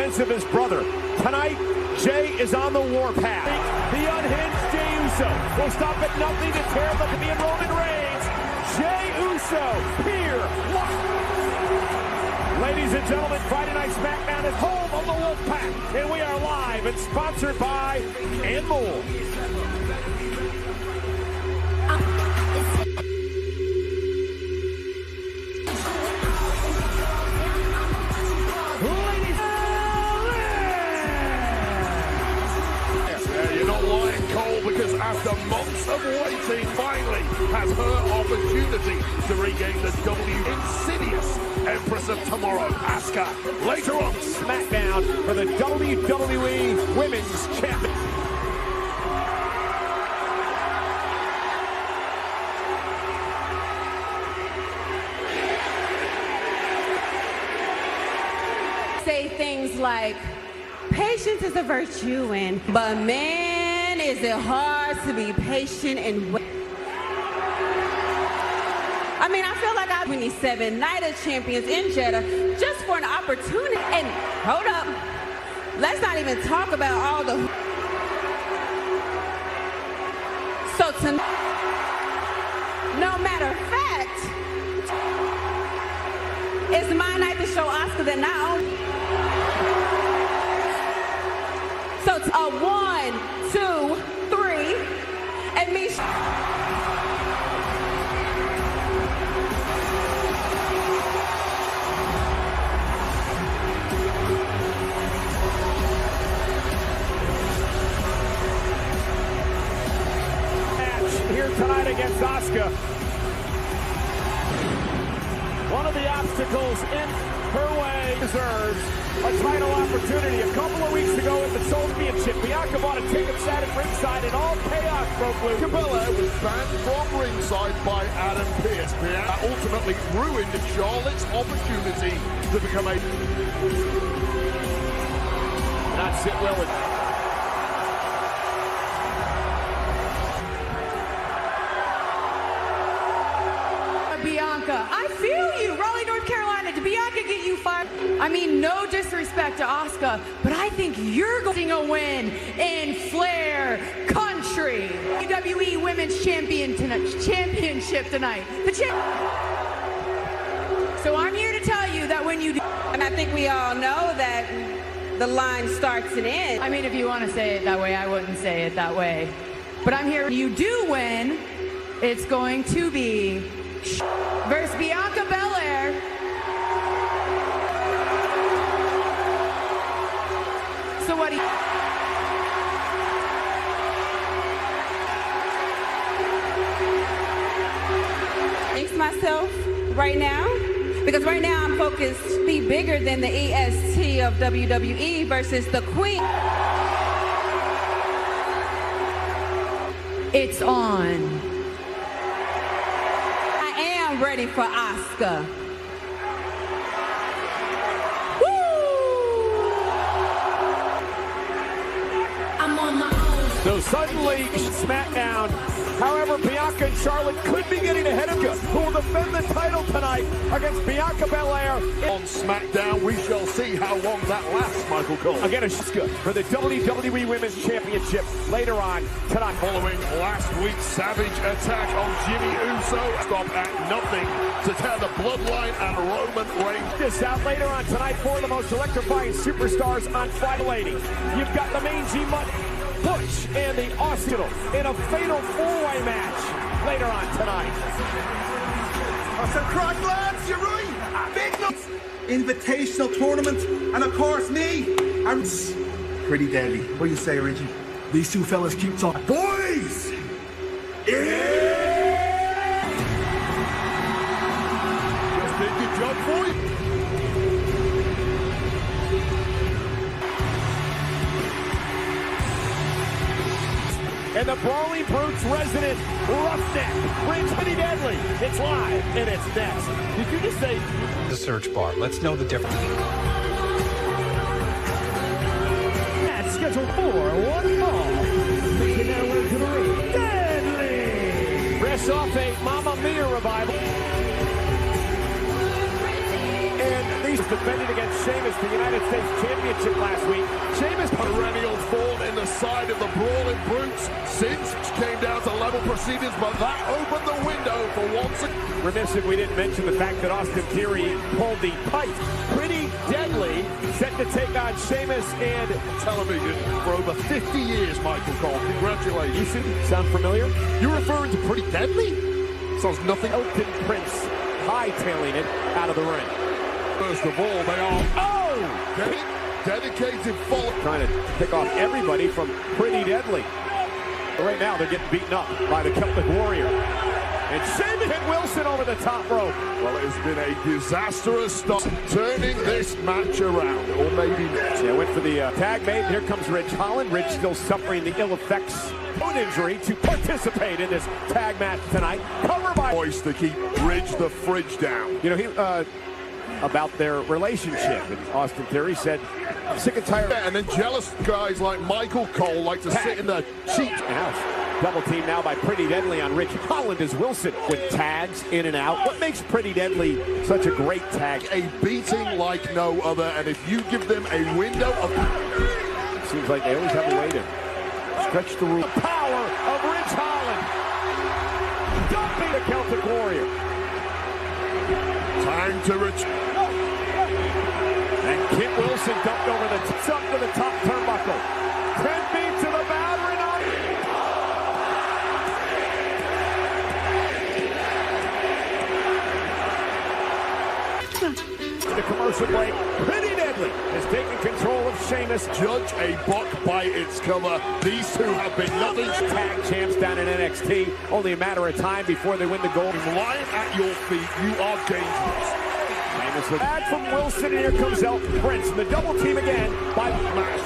defense of his brother. Tonight, Jay is on the warpath. The unhinged Jey Uso will stop at nothing to tear the Champion Roman Reigns. Jey Uso here. Ladies and gentlemen, Friday Night SmackDown is home of the Wolfpack, and we are live and sponsored by and more. Because after months of waiting, finally has her opportunity to regain the Insidious Empress of Tomorrow, Asuka. Later on, SmackDown for the WWE Women's Champion. Say things like, patience is a virtue, but man, is it hard to be patient and wait. I mean, I feel like I'm 27 Night of Champions in Jeddah just for an opportunity. And hold up, let's not even talk about all the. So tonight, no matter of fact, it's my night to show Asuka that now. So it's a 1, 2, 3, and me. Match here tonight against Asuka. One of the obstacles in her way deserves a title opportunity. A couple of weeks ago at the Championship, Bianca bought a ticket, sat at ringside, and all chaos broke loose. Belair was banned from ringside by Adam Pearce. That ultimately ruined Charlotte's opportunity to become a... Not sit well with... Bianca, I feel you. Raleigh, North Carolina. Did Bianca get you fired? I mean, no disrespect to Asuka, but I think you're getting a win in Flair Country. WWE Women's Championship tonight. So I'm here to tell you that when you do, And I think we all know that the line starts and ends. I mean, if you want to say it that way, I wouldn't say it that way. But I'm here. When you do win, it's going to be versus Bianca Belair. So what do you... Thanks myself right now, because right now I'm focused to be bigger than the EST of WWE versus the Queen. It's on. I'm ready for Asuka. I'm on my own. So suddenly, SmackDown. However, Bianca and Charlotte could be getting ahead of Asuka, who will defend the title tonight against Bianca Belair. On SmackDown, we shall see how long that lasts, Michael Cole. Again, Asuka for the WWE Women's Championship later on tonight. Following last week's savage attack on Jimmy Uso, stop at nothing to tear the bloodline and Roman Reigns. This out later on tonight for the most electrifying superstars on Friday, ladies. You've got the Mangy Money, Butch, and the Austin in a fatal four-way match later on tonight. I said, crack lads, you're right. Big nuts. Invitational tournament, and of course me. I'm pretty deadly. What do you say, Reggie? These two fellas keep talking. Boys! Yeah! Just did good job for you. And the Brawling Brutes resident Roughneck brings Pretty Deadly. It's live and it's next. Did you just say the search bar? Let's know the difference. That's scheduled for one fall. Making their way to the ring. Deadly! Fresh off a Mamma Mia revival. And these was defending against Sheamus, the United States Championship last week. Sheamus, perennial thorn in the side of the Brawling Brutes since came down to level proceedings, but that opened the window for once again. Remiss if we didn't mention the fact that Austin Theory pulled the pipe. Pretty Deadly set to take on Sheamus and television for over 50 years, Michael Cole. Congratulations. Sound familiar? You're referring to Pretty Deadly? Sounds nothing. Elton Prince hightailing it out of the ring. First of all, they are dedicated follow. Trying to pick off everybody from Pretty Deadly. But right now, they're getting beaten up by the Celtic Warrior. And Sheamus hit Wilson over the top rope. Well, it has been a disastrous start, turning this match around, or maybe not. Yeah, went for the tag made. Here comes Ridge Holland. Ridge still suffering the ill effects of injury to participate in this tag match tonight. Cover by voice to keep Ridge the Fridge down. You know, he about their relationship. And Austin Theory said, I'm sick and tired. Yeah, and then jealous guys like Michael Cole like to sit in the cheat house. Double team now by Pretty Deadly on Ridge Holland as Wilson with tags in and out. What makes Pretty Deadly such a great tag? A beating like no other, and if you give them a window of... Seems like they always have a way to stretch the rule. The power of Ridge Holland. Dumping the Celtic Warrior. Time to reach. And Kit Wilson dumped over the top to the top turnbuckle. 10 feet to the battering on. The commercial break. Pretty Deadly is taking control of Sheamus. Judge a buck by its cover. These two have been nothing. Tag champs down in NXT. Only a matter of time before they win the gold. Lying at your feet, you are dangerous. Sheamus with back from Wilson, and here comes Elton Prince. And the double team again by Smash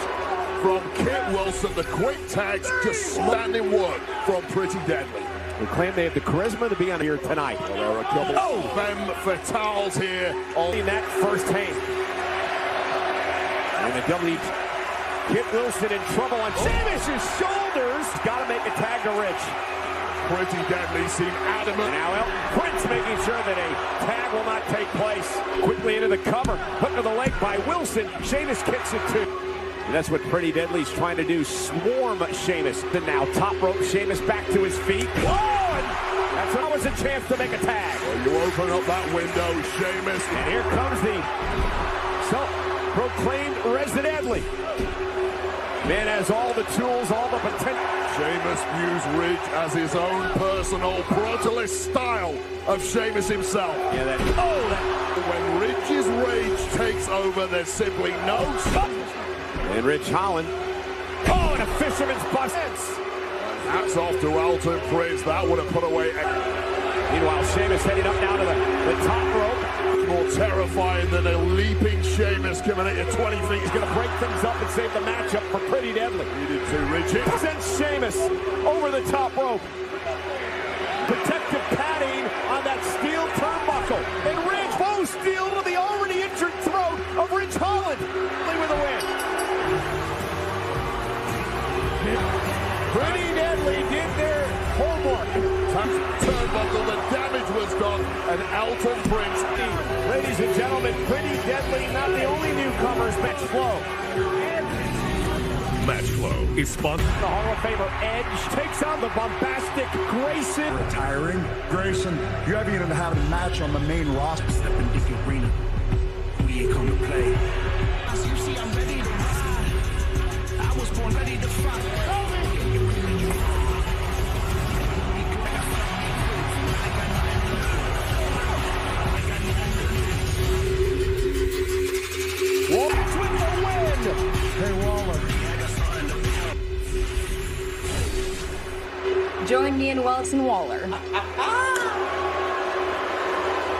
from Kit Wilson. The quick tags, just standing work from Pretty Deadly. They claim they have the charisma to be on here tonight. Well, there are a couple of femme fatales here. In that first hand. And the W. Kit Wilson in trouble on Sheamus' shoulders. Got to make a tag to Ridge. Pretty Deadly seem adamant. And now Elton Prince making sure that a tag will not take place. Quickly into the cover. Hook to the leg by Wilson. Sheamus kicks it too. And that's what Pretty Deadly's trying to do, swarm Sheamus. And now top rope, Sheamus back to his feet. Whoa! And that's always a chance to make a tag. Well, you open up that window, Sheamus. And here comes the self-proclaimed Resident Deadly. Man has all the tools, all the potential. Sheamus views Ridge as his own personal brutalist style of Sheamus himself. Yeah, when Ridge's rage takes over, there's simply no stop. And Ridge Holland. Oh, and a fisherman's bust. Hats off to Elton Prince. That would have put away. Meanwhile, Sheamus heading up now to the top rope. More terrifying than a leaping Sheamus coming at you 20 feet. He's going to break things up and save the matchup for Pretty Deadly. Needed to Ridge. Sends Sheamus over the top rope. Protective padding on that steel turnbuckle. And Ridge, whoa, steel to the already injured throat of Ridge Holland. With a win. Pretty Deadly did their homework. Turnbuckle, the damage was done, and Elton Prince. Ladies and gentlemen, Pretty Deadly, not the only newcomers. Match Flow. Match Flow is sponsored. The Hall of Famer Edge takes on the bombastic Grayson. Retiring? Grayson, you haven't even had a match on the main roster. Step in Dick Arena. We ain't come to play. As you see, I'm ready to ride. I was born ready to fight. Walks with the win. Hey, Waller. Join me in Wilson Waller.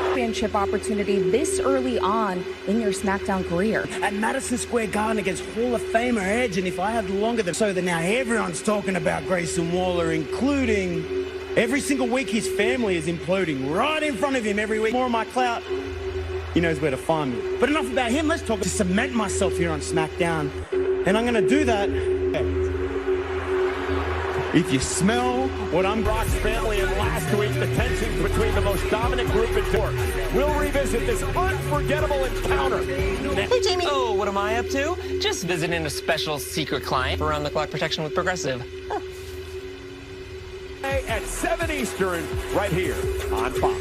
Championship opportunity this early on in your SmackDown career. At Madison Square Garden against Hall of Famer Edge, and if I had longer than so, that now everyone's talking about Grayson Waller, including every single week his family is imploding right in front of him every week. More of my clout, he knows where to find me. But enough about him, let's talk to cement myself here on SmackDown. And I'm going to do that If you smell what I'm... Brock's family, and last week, the tensions between the most dominant group in tour. We'll revisit this unforgettable encounter. Hey, Jamie. Oh, what am I up to? Just visiting a special secret client for around-the-clock protection with Progressive. Huh. At 7 Eastern, right here on Fox.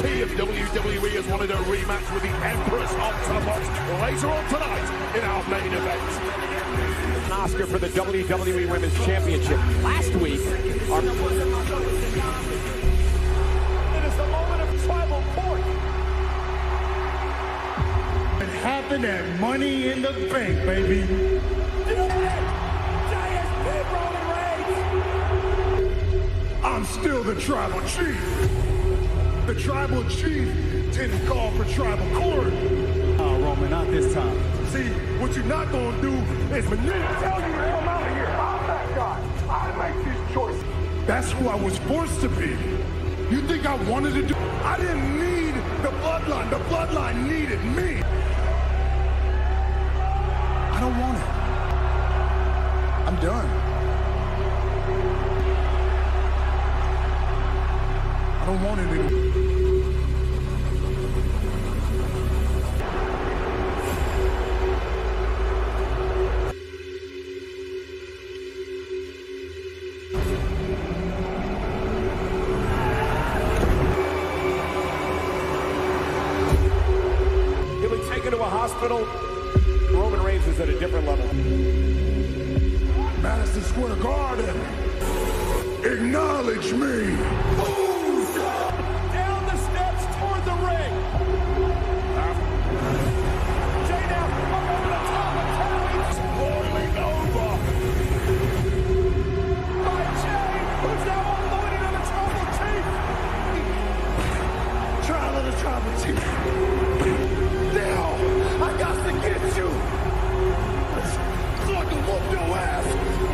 T of WWE has wanted a rematch with the Empress of Tomorrow later on tonight in our main event. Asuka for the WWE Women's Championship. Last week, it is the moment of tribal court. It happened at Money in the Bank, baby. I'm still the tribal chief. The tribal chief didn't call for tribal court. Oh, Roman, not this time. See, what you're not gonna do is manipulate. Tell you to come out of here. I'm that guy. I make these choices. That's who I was forced to be. You think I wanted to do? I didn't need the bloodline. The bloodline needed me. I don't want it. I'm done. I don't want it anymore. Hospital. Roman Reigns is at a different level. Madison Square Garden, acknowledge me. Down the steps toward the ring. Jay now up over the top of Terry. Boiling over. By Jay, who's now unloading on the tribal chief. Trial of the tribal chief. Now. I got to get you. So I can whoop your ass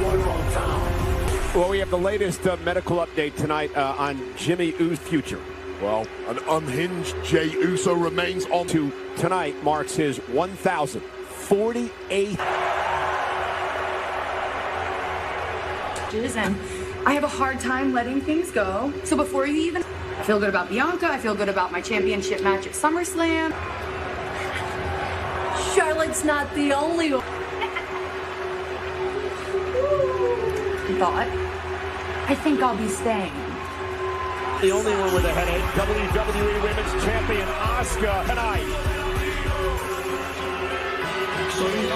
one more time. Well, we have the latest medical update tonight on Jimmy Uso's future. Well, an unhinged Jey Uso remains on. To tonight marks his 1,048th. And I have a hard time letting things go. So before you even... I feel good about Bianca. I feel good about my championship match at SummerSlam. Charlotte's not the only one. But I think I'll be staying. The only one with a headache, WWE Women's Champion Asuka tonight.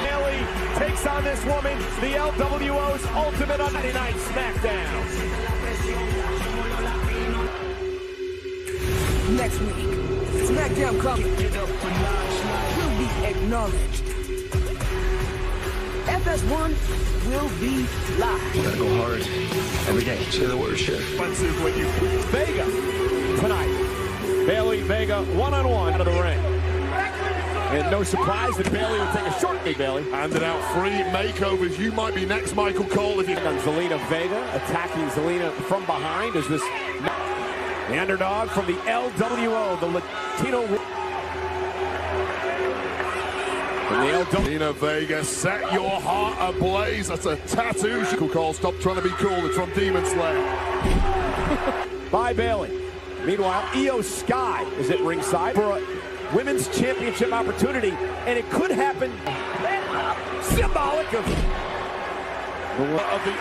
Bayley takes on this woman, the LWO's Ultimate on Monday Night SmackDown. Next week, SmackDown will be acknowledged. FS1 will be live. You gotta go hard every day. Say the word, shit. Vega tonight. Bayley, Vega, one-on-one out of the ring. And no surprise that Bayley would take a short knee, Bayley. Handing out free makeovers. You might be next, Michael Cole. If you on Zelina Vega, attacking Zelina from behind as this the underdog from the LWO, the Latino. Zelina Vega, set your heart ablaze. That's a tattoo. Michael Cole, stop trying to be cool. It's from Demon Slayer. By Bayley. Meanwhile, Io Sky is at ringside for a women's championship opportunity, and it could happen. Symbolic of the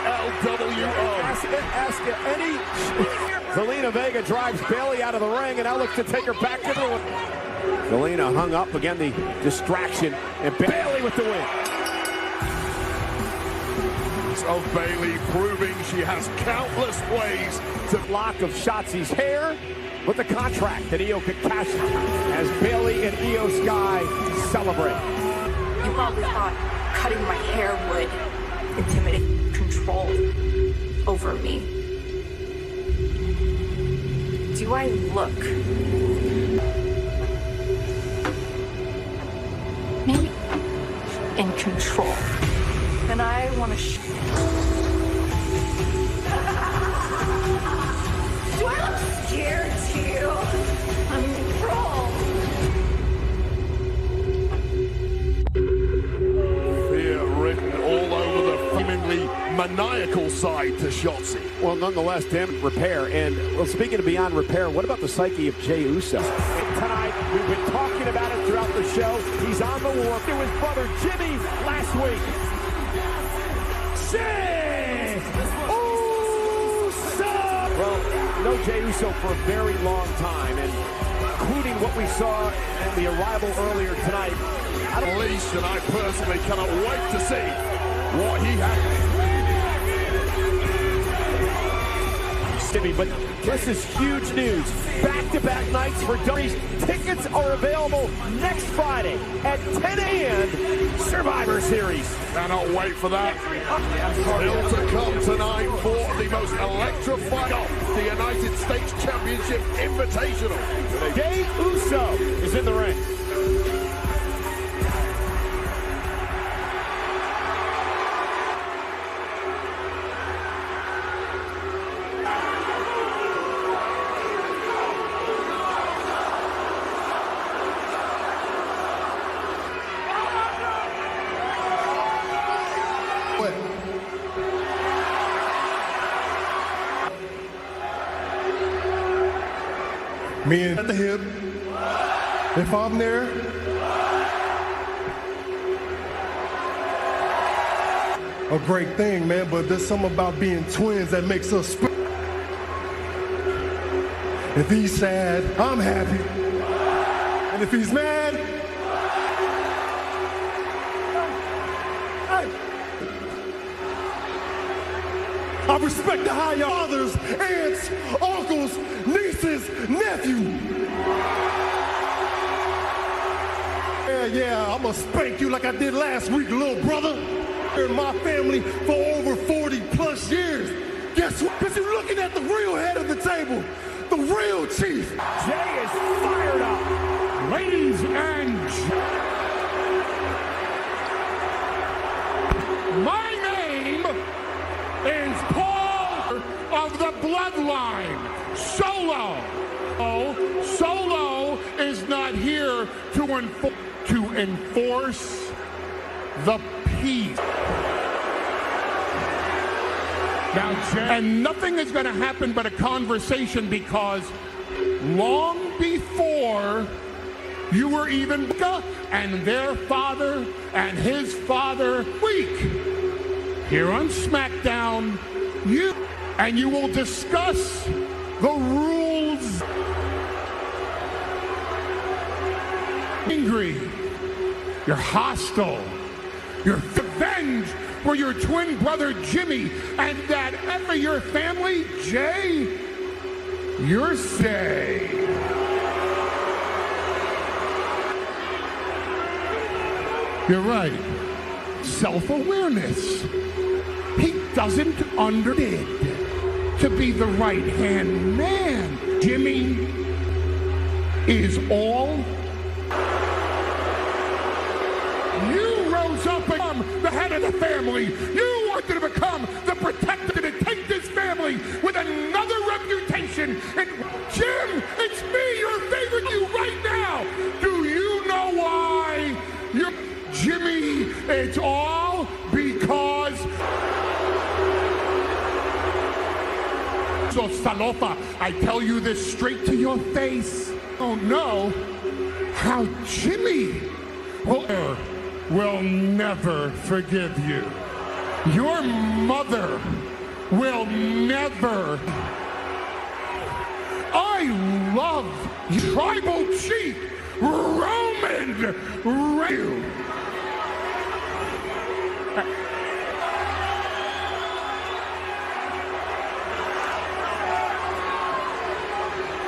LWO. Ask any. Zelina Vega drives Bayley out of the ring, and now looks to take her back to the ring. Zelina hung up again, the distraction, and Bayley with the win. Of Bayley proving she has countless ways to block of Shotzi's hair with the contract that Io could cash as Bayley and Io Sky celebrate. You probably thought cutting my hair would intimidate control over me. Do I look maybe in control? And I want to do I look scared to you? I'm in control. Fear written all over the seemingly maniacal side to Shotzi. Well, nonetheless, damn repair. And, well, speaking of beyond repair, what about the psyche of Jey Uso? And tonight, we've been talking about it throughout the show. He's on the wharf to his brother Jimmy last week. Jey Uso! Well, no Jey Uso for a very long time, and including what we saw in the arrival earlier tonight. At least, and I personally cannot wait to see what he has. But this is huge news. Back-to-back nights for dummies. Tickets are available next Friday at 10 a.m. Survivor Series. Cannot wait for that. Still to come tonight for the most electrifying the United States Championship Invitational. Jey Uso is in the ring. Me at the hip. If I'm there, a great thing, man, but there's something about being twins that makes us if he's sad, I'm happy. And if he's mad, I respect the higher fathers, aunts, uncles, nieces, nephew. Yeah, I'm gonna spank you like I did last week, little brother. In my family for over 40 plus years. Guess what? Because you're looking at the real head of the table, the real chief. Jey is fired up. Ladies and my name is Paul of the Bloodline. Solo. Oh, Solo is not here to enforce the peace. Now, and nothing is going to happen but a conversation, because long before you were even and their father and his father week here on SmackDown, you will discuss the rules. Angry, you're hostile, you're revenge for your twin brother Jimmy and that ever your family, Jey. You're say. You're right. Self-awareness. He doesn't understand to be the right-hand man. Jimmy is all. You rose up and become the head of the family. You wanted to become the protector to take this family with another reputation. And Jim, it's me, your favorite, you right now. Do you know why? You're Jimmy, it's all because. So Salofa, I tell you this straight to your face. Don't know how Jimmy will never forgive you. Your mother will never. I love tribal chief Roman Reigns.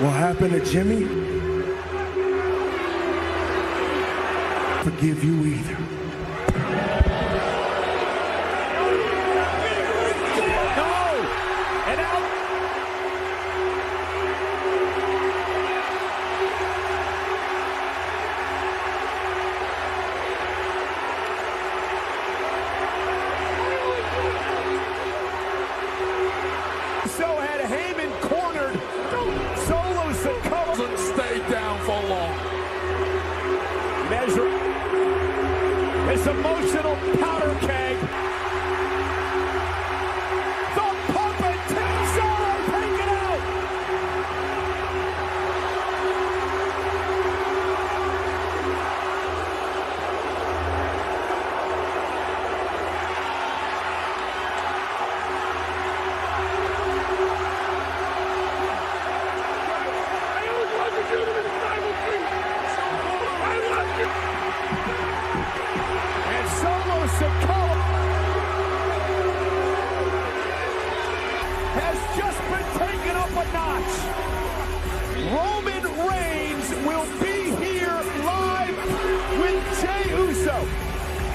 What happened to Jimmy? Forgive you either. So had Heyman cornered. Solo succumbs and stayed down for long. Measure this emotional powder keg. The has just been taken up a notch. Roman Reigns will be here live with Jey Uso.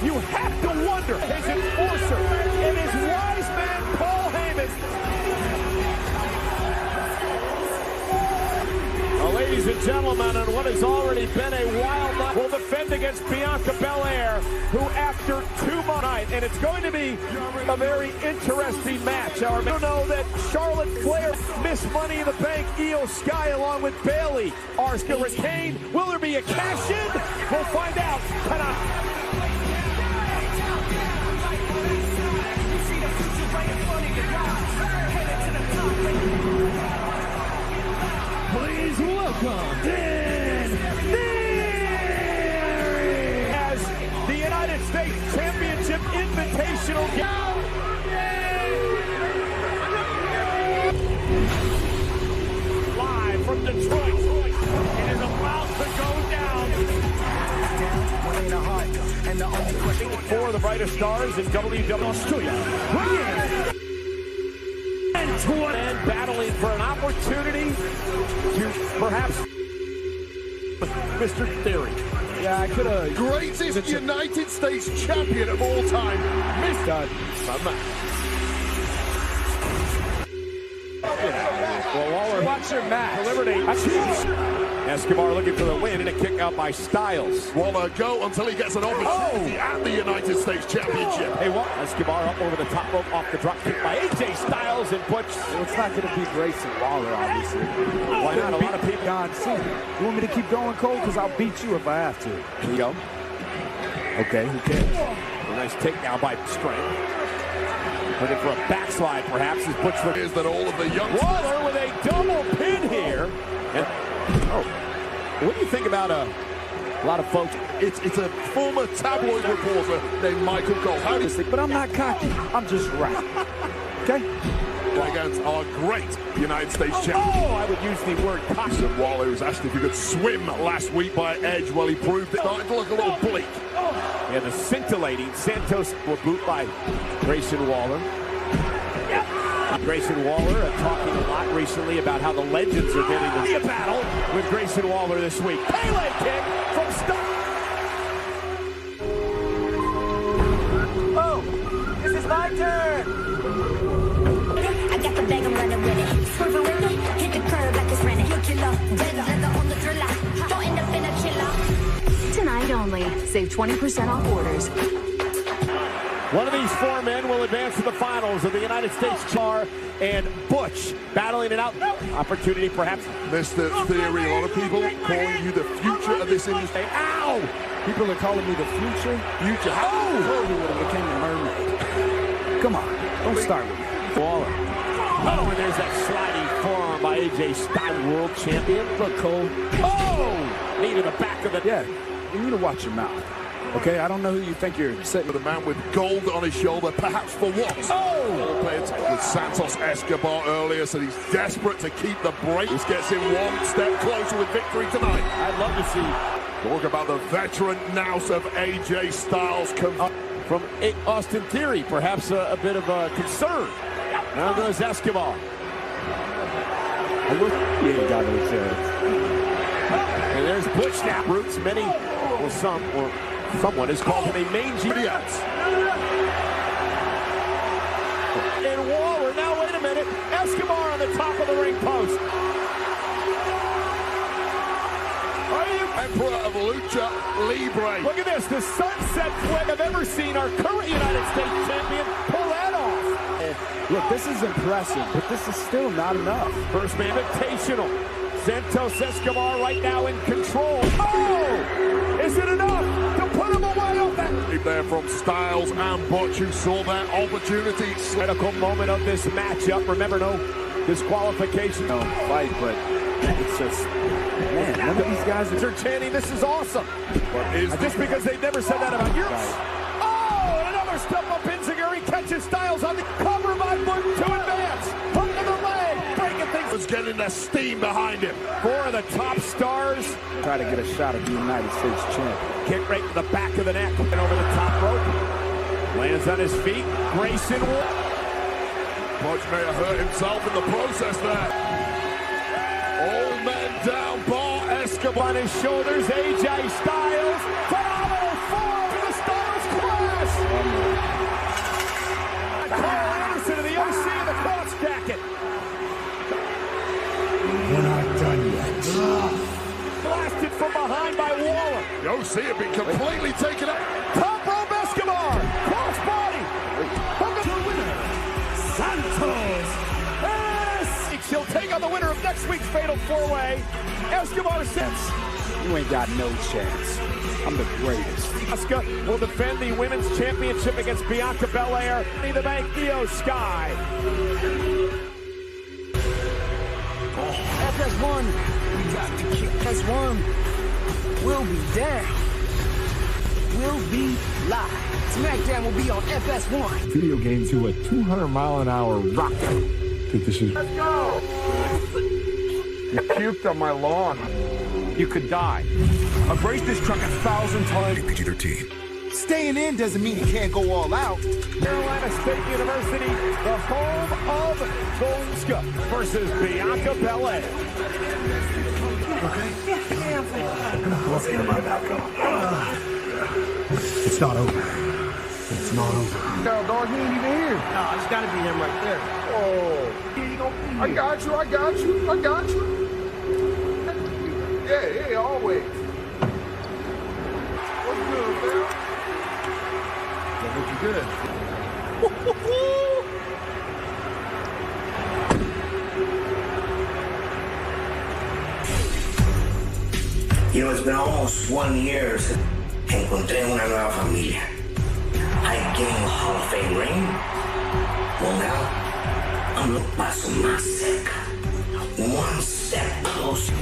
You have to wonder, his enforcer and his wise man Paul Heyman. Well, ladies and gentlemen, on what has already been a wild night, will defend against Bianca Belair, who after 2 months, and it's going to be a very interesting match. Our men know that Charlotte Flair missed Money in the Bank. Io Sky along with Bayley are still retained. Will there be a cash-in? We'll find out tonight. Please welcome Dan Theory as the United States Championship Invitational. Live from Detroit, it is about to go down. For the brightest stars in WWE Studio. And battling for an opportunity to perhaps Mr. Theory. Yeah, I could have. Greatest United States champion of all time. Mr. Well, Waller, watch your match. Liberty. Escobar looking for the win and a kick out by Styles. Waller go until he gets an opportunity at the United States Championship. Hey, what? Escobar up over the top rope off the drop kick by AJ Styles and Butch. Well, it's not going to be Grayson Waller, obviously. Why not? A lot of people. John Cena. You want me to keep going, Cole? Because I'll beat you if I have to. Here you go. Okay, who cares? A nice takedown by Strength. Looking for a backslide, perhaps, as Butch is that all of the young Waller with a double pin here. And, what do you think about a lot of folks? It's a former tabloid reporter named Michael Cole. How do you think? But I'm not cocky. I'm just right. Okay? Against our great United States champion. Oh, I would use the word cocky. Waller was asked if he could swim last week by Edge. Well, he proved it. Starting to look a little bleak. Yeah, the scintillating Santos will boot by Grayson Waller. Grayson Waller talking a lot recently about how the legends are getting the battle with Grayson Waller this week. Pele kick from Oh, this is my turn. I got the bag, I'm running with it. Swerving with it, hit the curb like it's rented. You killer, red leather on the thriller. Don't end up in a killer. Tonight only, save 20% off orders. One of these 4 men will advance to the finals of the United States Char and Butch battling it out. Opportunity, perhaps. Mr. Theory, a lot of people calling you the future of this industry. Ow! People are calling me the future. Future. How would have became a mermaid? Come on, don't start with me. Waller. Oh, and there's that sliding forearm by AJ Styles, world champion. Look, Cole. Oh! Knee to the back of the Yeah, you need to watch your mouth. Okay, I don't know who you think you're sitting with. A man with gold on his shoulder, perhaps for what? Oh! With Santos Escobar earlier, so he's desperate to keep the break. This gets him one step closer with victory tonight. I'd love to see. Talk about the veteran nous of AJ Styles. From Austin Theory, perhaps a bit of a concern. Now goes Escobar. He ain't got no chance. And there's Butch snap roots. Many, or some, or someone has called him a mangy. And Waller, now wait a minute. Escobar on the top of the ring post. Emperor of Lucha Libre. Look at this, the sunset flip I've ever seen our current United States champion pull that off. Look, this is impressive, but this is still not enough. First man invitational. Santos Escobar right now in control. Oh! Is it enough to put him away off that? There from Styles and Butch, who saw their opportunity. Critical moment of this matchup. Remember, no disqualification. No fight, but it's just, man, none of these guys are chanting, this is awesome. Just because they've never said that about yours. Right. Oh, another step up Enziguri catches Styles on the cover by Butch to advance. Hook to the leg, breaking things. Was getting the steam behind him. 4 of the top stars. Try to get a shot at the United States champ. Kick right to the back of the neck. And over the top rope. Lands on his feet. Grayson Waller. Punch may have hurt himself in the process there. All men down, Bar Escobar on his shoulders, AJ Styles. Phenomenal form for the Styles clash. Carl Anderson in the OC in the cross jacket. We're not done yet. Blasted from behind by Waller. The OC have been completely taken up. Top rope Escobar. Cross body. Hook up the winner. Santos. He'll take on the winner of next week's Fatal 4-Way. Escobar sits. You ain't got no chance. I'm the greatest. Asuka will defend the women's championship against Bianca Belair. In the Bank, Io Sky. FS1, we got to kick FS1. We'll be down. We'll be live. SmackDown will be on FS1. Video game to a 200-mile-an-hour rocket. This is... Let's go! You puked on my lawn. You could die. I've raced this truck 1,000 times. PG-13. Staying in doesn't mean you can't go all out. Carolina State University, the home of Gonska versus Bianca Belair. Okay? Let's get him on that go. It's not over. It's not over. No, dog, he ain't even here. No, it's got to be him right there. Oh, I got you. Yeah, always. What's good, man? That looks good. You know, it's been almost 1 year since encontré una nueva familia. I gained a Hall of Fame ring. Well, now, I'm a paso más cerca. One step closer.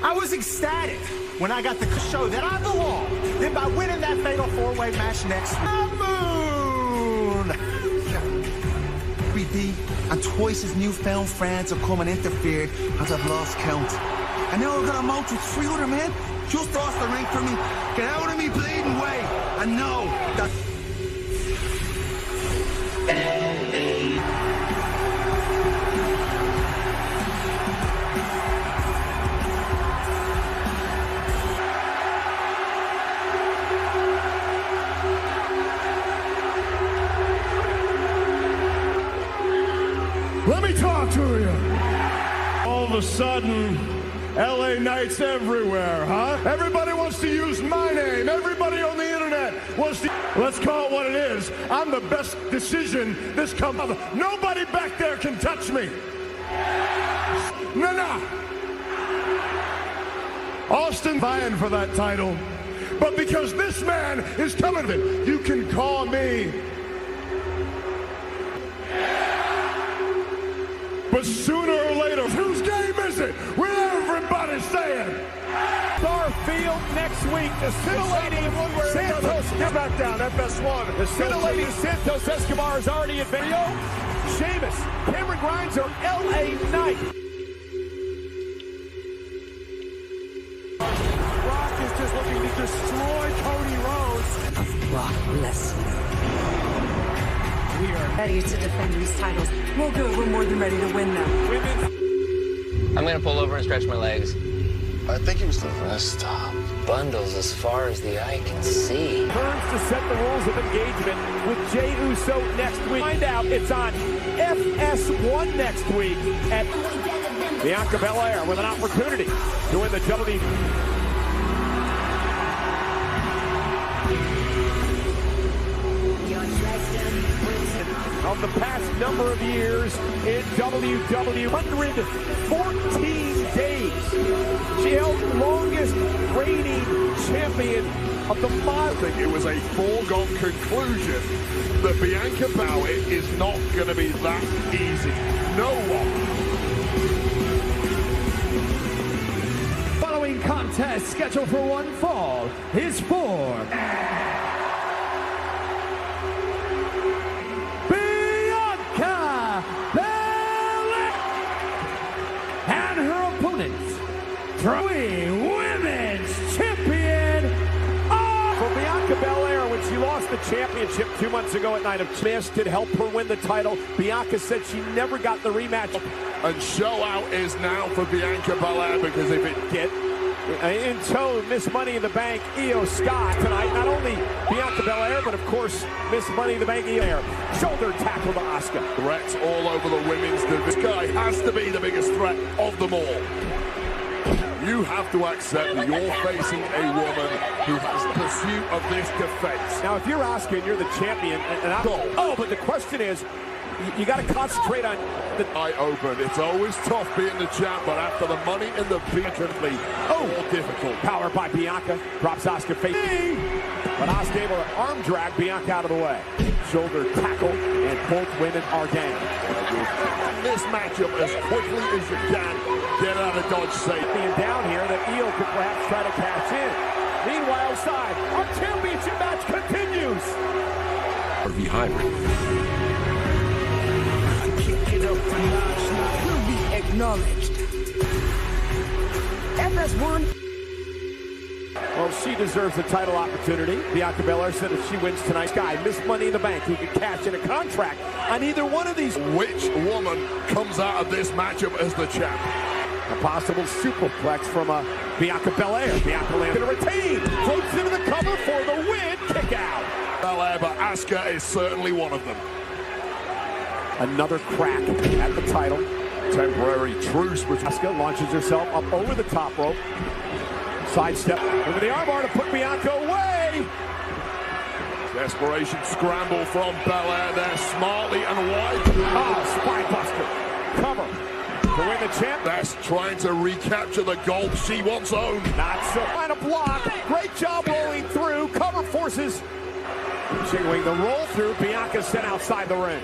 I was ecstatic when I got to show that I belong. Then by winning that Fatal 4-Way match next moon. BD and twice his newfound friends have come and interfered as I've lost count. And now I've got a mount with 3 other men just off the ring for me. Get out of me bleeding way. I know that. Let me talk to you. All of a sudden, LA Knights everywhere, huh? Everybody wants to use my name. Everybody on the internet wants to... Let's call it what it is. I'm the best decision this company... Nobody back there can touch me. No. Austin vying for that title. But because this man is coming, you can call me. But sooner or later, whose game is it? With everybody saying. Starfield next week. The scintillating Santos SmackDown FS1. The scintillating Santos Escobar is already in video. Sheamus, Cameron Grimes, or LA Knight. Brock is just looking to destroy Cody Rhodes. Of Brock Lesnar. We are ready to defend these titles. Well, good. We're more than ready to win them. I'm gonna pull over and stretch my legs. I think it was the rest stop. Bundles as far as the eye can see. Turns to set the rules of engagement with Jey Uso next week. Find out it's on FS1 next week at Bianca Belair with an opportunity to win the WWE. Of the past number of years in WWE, 114 days. She held longest reigning champion of the modern. I think it was a foregone conclusion that Bianca Belair is not going to be that easy. No one. Following contest scheduled for one fall is for women's champion for Bianca Belair when she lost the championship 2 months ago at Night of Champions to help her win the title. Bianca said she never got the rematch. And show out is now for Bianca Belair, because if it get in tow, Miss Money in the Bank, Io Scott tonight. Not only Bianca Belair, but of course, Miss Money in the Bank, Io. Shoulder tackle to Asuka. Threats all over the women's division. This guy has to be the biggest threat of them all. You have to accept that you're facing a woman who has pursuit of this defense. Now, if you're Asuka and you're the champion, but the question is, you got to concentrate on the eye open. It's always tough being the champ, but after the Money in the Bank, more difficult. Powered by Bianca, drops Asuka face. But Asuka able to arm drag Bianca out of the way. Shoulder tackle, and both women are down. This matchup as quickly as you can. Get out of Dodge safe. Being down here that Io could perhaps try to cash in. Meanwhile, outside, our championship match continues. RV Hybrid. Will be acknowledged. FS1. Well, she deserves a title opportunity. Bianca Belair said if she wins tonight's guy, Miss Money in the Bank, who could cash in a contract on either one of these. Which woman comes out of this matchup as the champ? A possible superplex from Bianca Belair. Bianca Belair going to retain. Floats into the cover for the win. Kick out. Belair, but Asuka is certainly one of them. Another crack at the title. Temporary truce with Asuka launches herself up over the top rope. Sidestep over the armbar to put Bianca away. Desperation scramble from Belair there, smartly and wide. Spinebuster. Cover to win the champ. That's trying to recapture the gold she once owned. Not so. Find a block. Great job rolling through. Cover forces. Continuing the roll through. Bianca sent outside the ring.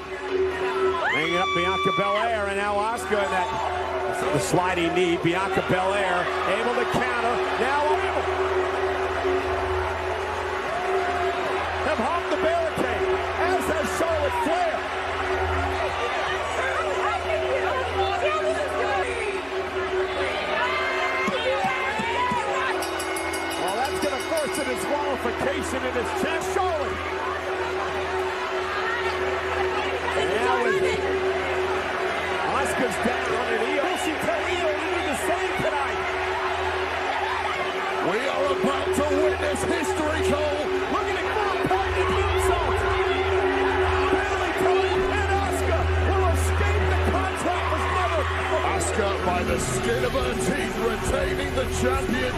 Hanging up Bianca Belair, and now Asuka in that the sliding knee. Bianca Belair able to counter. Now able. Have hopped the barricade, as has Charlotte Flair. Well, that's going to force a disqualification in his chest. Charlotte. Asuka's down, and Io. Will she tell Io to do the same tonight? We are about to witness history, Cole. Looking for a point in moonsault. Bailey Cole and Asuka will escape. The contract was never. Asuka, by the skin of her teeth, retaining the champion.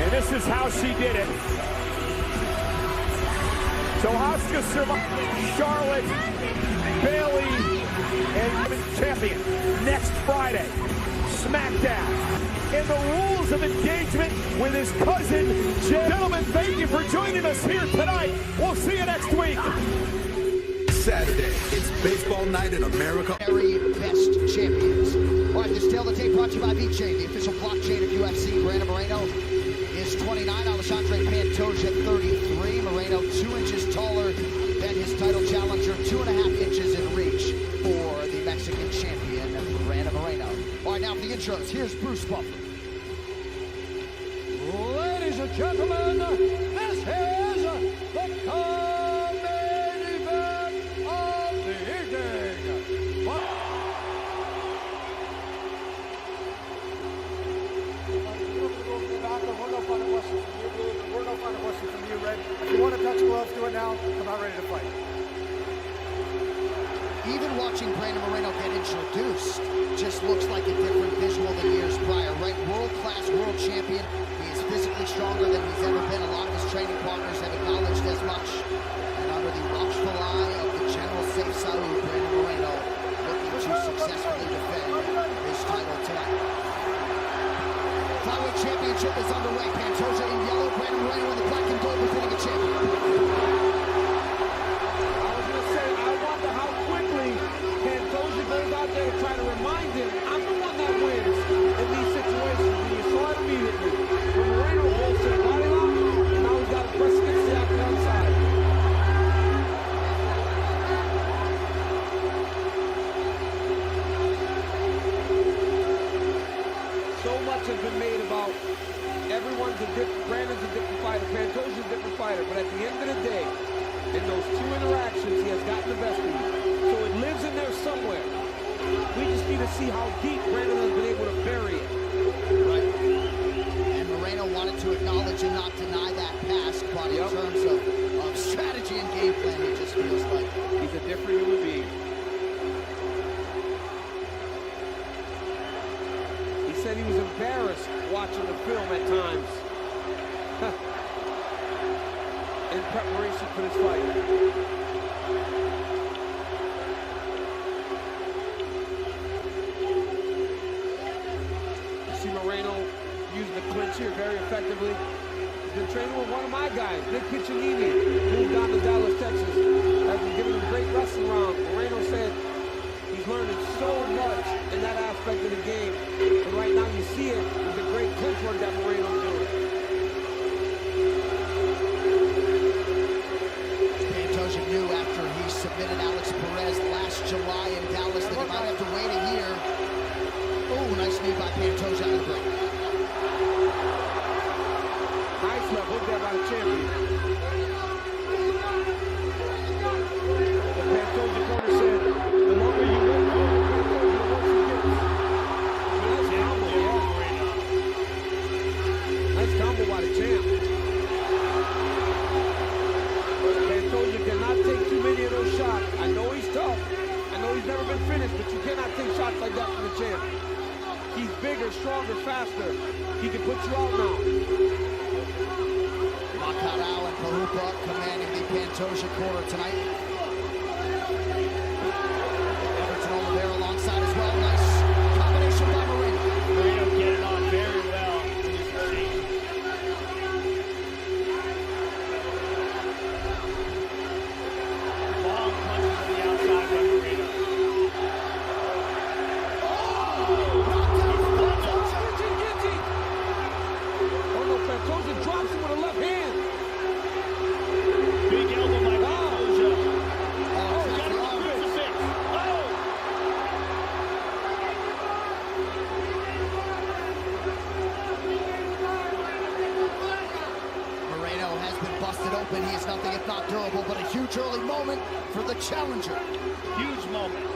And this is how she did it. So Asuka survived. Charlotte, Bailey, and women's champion next Friday. SmackDown. And the rules of engagement with his cousin, Jay. Gentlemen, thank you for joining us here tonight. We'll see you next week. Saturday, it's baseball night in America. Very best champions. All right, this Tale of the Tape brought to you by VeChain, the official blockchain of UFC. Brandon Moreno is 29. Alexandre Pantoja, 33. Moreno, 2 inches taller than his title challenger, 2.5 inches in reach for the Mexican champion, Brandon Moreno. All right, now for the intros, here's Bruce Buffer. Ladies and gentlemen, this is the co-main event of the evening. We're no final question from you, Red. If you want to touch gloves, do it now. I'm not ready to fight. Even watching Brandon Moreno get introduced just looks like a different visual than years prior, right? World-class world champion. He is physically stronger than he's ever been. A lot of his training partners have acknowledged as much. And under the watchful eye of the General Safe Saud, Brandon Moreno looking to successfully defend his title tonight. Flyweight Championship is underway. Pantoja in yellow, Brandon Moreno in the black and gold, defending a champion. Try to remind him, I'm the one that wins in these situations. And you saw it immediately. When Moreno goes to the body lock, and now he's got to press against the outside. So much has been made about everyone Brandon's a different fighter. Pantoja's a different fighter. But at the end of the day, in those two interactions, he has gotten the best of you. So it lives in there somewhere. We just need to see how deep Brandon has been able to bury it. Right. And Moreno wanted to acknowledge and not deny that pass, but in terms of strategy and game plan, he just feels like he's a different human being. He said he was embarrassed watching the film at times in preparation for this fight. Moreno using the clinch here very effectively. He's been training with one of my guys, Nick Piccinini, moved down to Dallas, Texas. Has been giving him great wrestling rounds. Moreno said he's learning so much in that aspect of the game. And right now you see it with the great clinch work that Moreno's doing. Pantoja knew after he submitted Alex Perez last July in Dallas that he might have to wait a year. Oh, nice knee by Pantoja out of the break. Nice left hook there by the champion. The Pantoja corner said, the longer you wait for Pantoja, the worse he gets. Nice combo, yeah. Nice combo by the champ. Pantoja cannot take too many of those shots. I know he's tough. I know he's never been finished, but you cannot take shots like that from the champ. He's bigger, stronger, faster. He can put you out now. Makarao and Parupa commanding the Pantoja corner tonight. Everton over there alongside as well. Nice combination by Moreno. Moreno getting on very well. Long punches to the outside by Moreno. Pantoja drops him with a left hand. Big elbow by Pantoja. Oh, got him on the six. Oh! Moreno has been busted open. He is nothing if not durable, but a huge early moment for the challenger. Huge moment.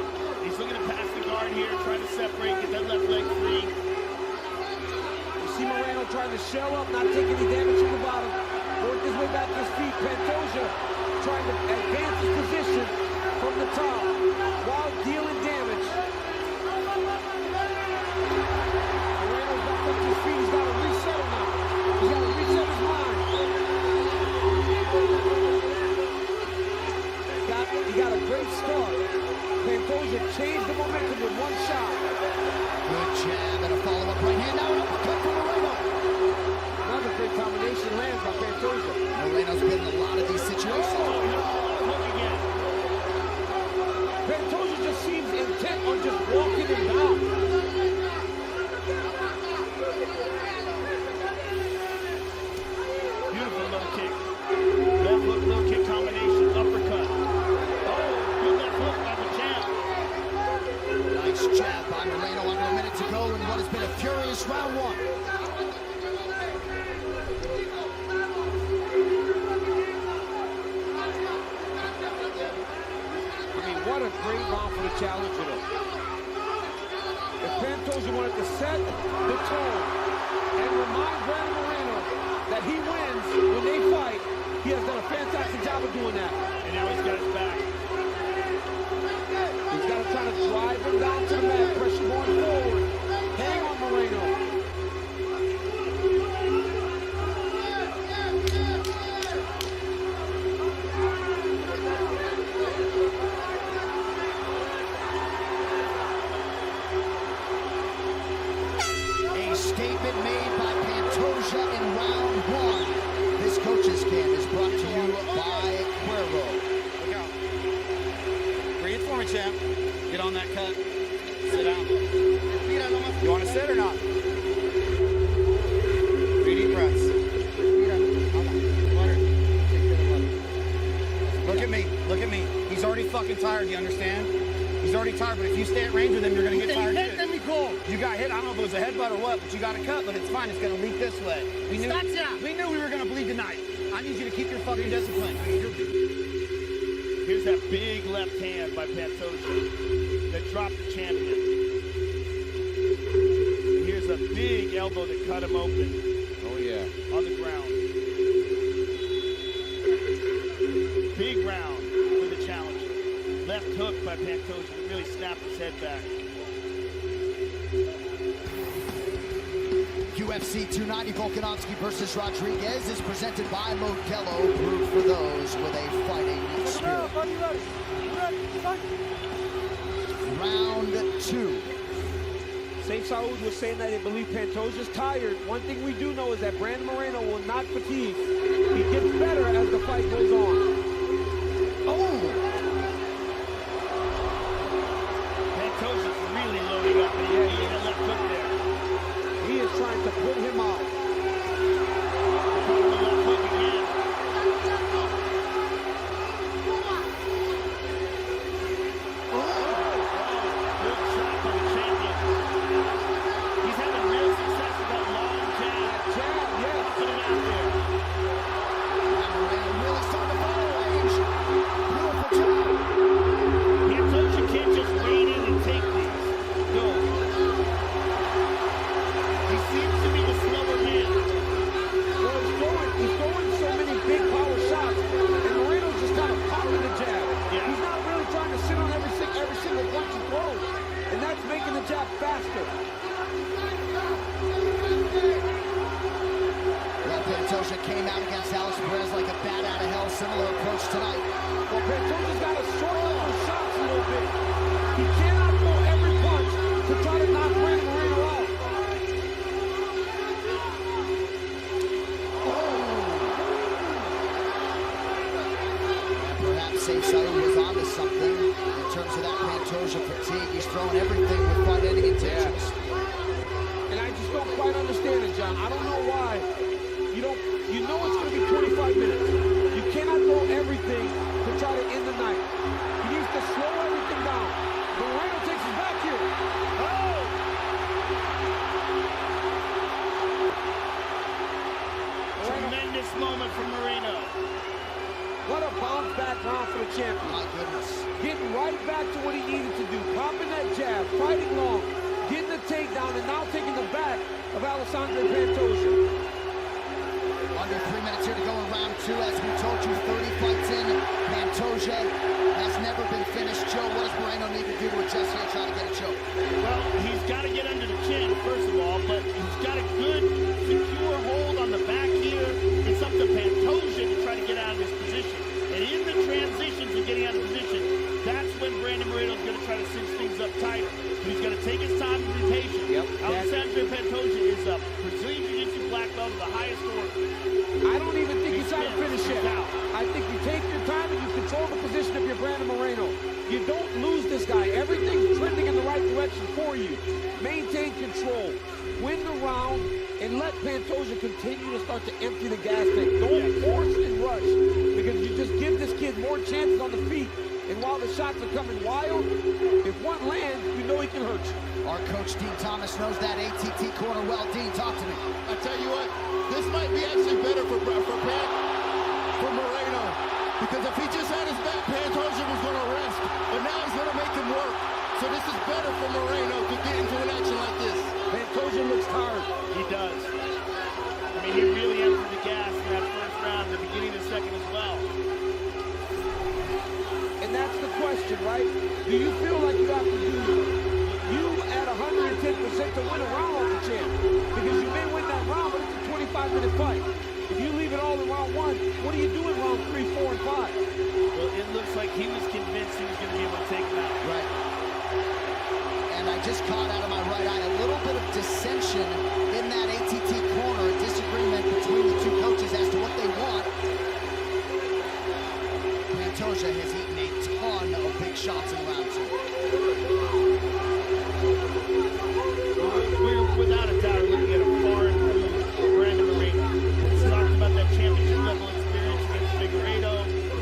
He's looking to pass the guard here, trying to separate, get that left leg free. Moreno trying to shell up, not taking any damage from the bottom. Worked his way back to his feet. Pantoja trying to advance his position from the top while dealing damage. Moreno's back up to his feet. He's got to resettle now. He's got to reset his mind. He got a great start. Pantoja changed the momentum with one shot. Good jab and a follow-up right hand. Now an uppercut from Moreno. Another great combination lands by Pantoja. Moreno's been in a lot of these situations. Pantoja just seems intent on just walking him down. Beautiful low kick. Left hook, low kick combination, uppercut. Oh, good left hook by the champ. Nice jab by Moreno under a minute to go in what has been a furious round one. I mean, what a great round for the challenger, though. If Pantoja wanted to set the tone and remind Brandon Moreno that he wins when they fight, he has done a fantastic job of doing that. And now he's got his back. He's got to try to drive him down to the mat, pressure going forward. Hang on, Moreno. A statement made by Pantoja in round one. This coach's camp is brought to you by Cuervo. Look out. Bring it for me, champ. Get on that cut. Sit down. You want to sit or not? 3 deep breaths. Look at me. Look at me. He's already fucking tired. You understand? He's already tired, but if you stay at range with him, you're going to get tired too. cool. You got hit. I don't know if it was a headbutt or what, but you got a cut, but it's fine. It's going to leak this way. We knew we were going to bleed tonight. I need you to keep your fucking discipline. Here's that big left hand by Pantoja that dropped the champion. And here's a big elbow that cut him open. Oh, yeah. On the ground. Big round for the challenger. Left hook by Pantoja that really snapped his head back. UFC 290 Volkanovski versus Rodriguez is presented by Modelo, brewed for those with a fighting spirit. Round 2. Saint Saud was saying that they believe Pantoja's tired. One thing we do know is that Brandon Moreno will not fatigue. He gets better as the fight goes on. Pantoja's really loading up, and he had a left hook there. He is trying to put him out. The left hook again. Good shot by the champion. He's having real success with that long jab. Yeah. Put him out there. Really starting to follow range. Beautiful job. Pantoja can't just wait in and take these. No. He seems to be the slower man. Well, he's throwing so many big power shots, and Moreno's just kind of popping the jab. Yeah. He's not really trying to sit on every single punch he throws, and that's making the jab faster. Well, Pantoja came out against Alex Perez like a bat out of hell. Similar approach tonight. Well, Pantoja's got to short up his shots a little bit. He cannot throw every punch to try to knock Brandon Moreno out. Perhaps Saint Saud was onto something in terms of that Pantoja fatigue. He's throwing everything with fight-ending intentions. And I just don't quite understand it, John. I don't know why. You know it's going to be 25 minutes. You cannot throw everything to try to end the night. He needs to slow everything down. Moreno takes his back here. Oh! Tremendous moment from Moreno. What a bounce back round for the champion. My goodness. Getting right back to what he needed to do. Popping that jab, fighting long, getting the takedown, and now taking the back of Alessandro Pantoja. Under 3 minutes here to go in round 2. As we told you, 30 fights in. Pantoja has never been finished. Joe, what does Moreno need to do to adjust here and try to get a choke? Well, he's got to get under the chin, first of all, but he's got a good, secure hold on the back here. It's up to Pantoja to try to get out of this position. And in the transitions of getting out of position, that's when Brandon Moreno is going to try to cinch things up tighter. But he's going to take his time and be patient. Alessandro Pantoja is a Brazilian Jiu-Jitsu black belt of the highest order. I don't even think he's trying to finish it. I think you take your time and you control the position of your Brandon Moreno. You don't lose this guy. Everything's trending in the right direction for you. Maintain control. Win the round and let Pantoja continue to start to empty the gas tank. Don't force and rush because you just give this kid more chances on the feet. And while the shots are coming wild, if one lands, you know he can hurt you. Our coach, Dean Thomas, knows that ATT corner well. Dean, talk to me. I tell you what, this might be actually better for Moreno. Because if he just had his back, Pantoja was going to rest. But now he's going to make him work. So this is better for Moreno to get into an action like this. Pantoja looks tired. He does. I mean, he really emptied the gas in that first round, the beginning of the second as well. And that's the question, right? Do you feel like you have to do you at 110% to win a round off the champ? Because you may win that round, but it's a 25-minute fight. If you leave it all in round 1, what do you do in round 3, 4, and 5? Well, it looks like he was convinced he was going to be able to take him out. Right. And I just caught out of my right eye a little bit of dissension in that ATT corner, a disagreement between the two coaches as to what they want. Pantoja has eaten a ton of big shots in round 2. We're without a doubt looking at a far improved Brandon Moreno. He's talked about that championship level experience against Figueiredo,